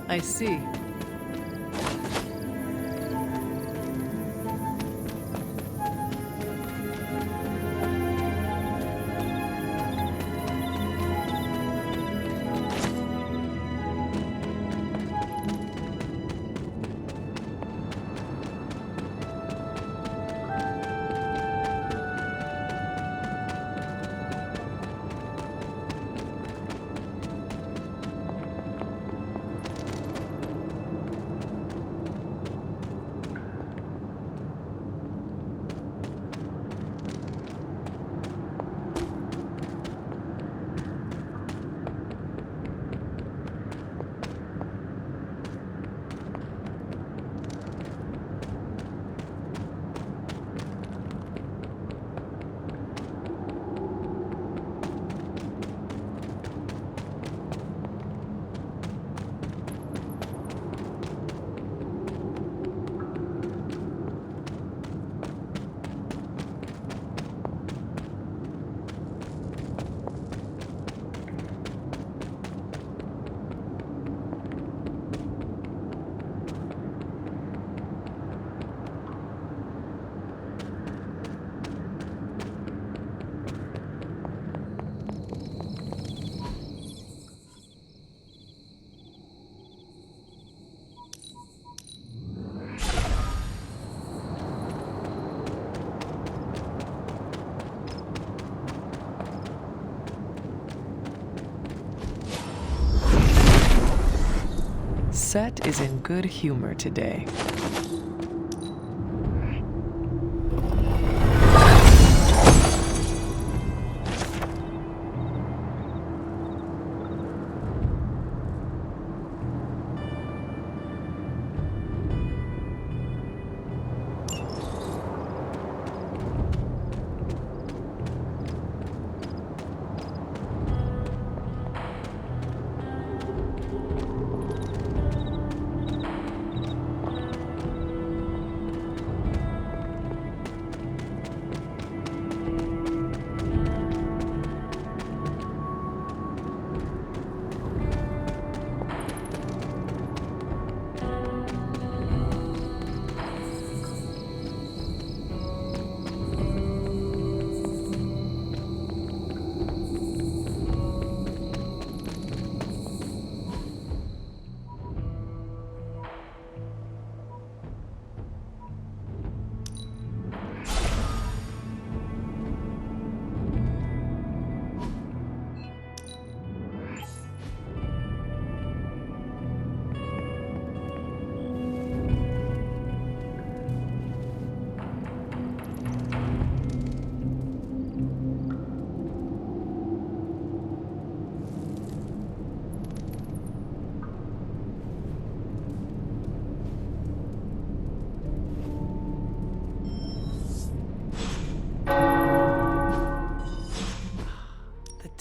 I see. Set is in good humor today.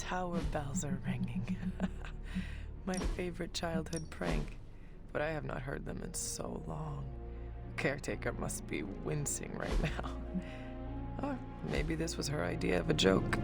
tower bells are ringing. My favorite childhood prank, but I have not heard them in so long. Caretaker must be wincing right now. Or maybe this was her idea of a joke.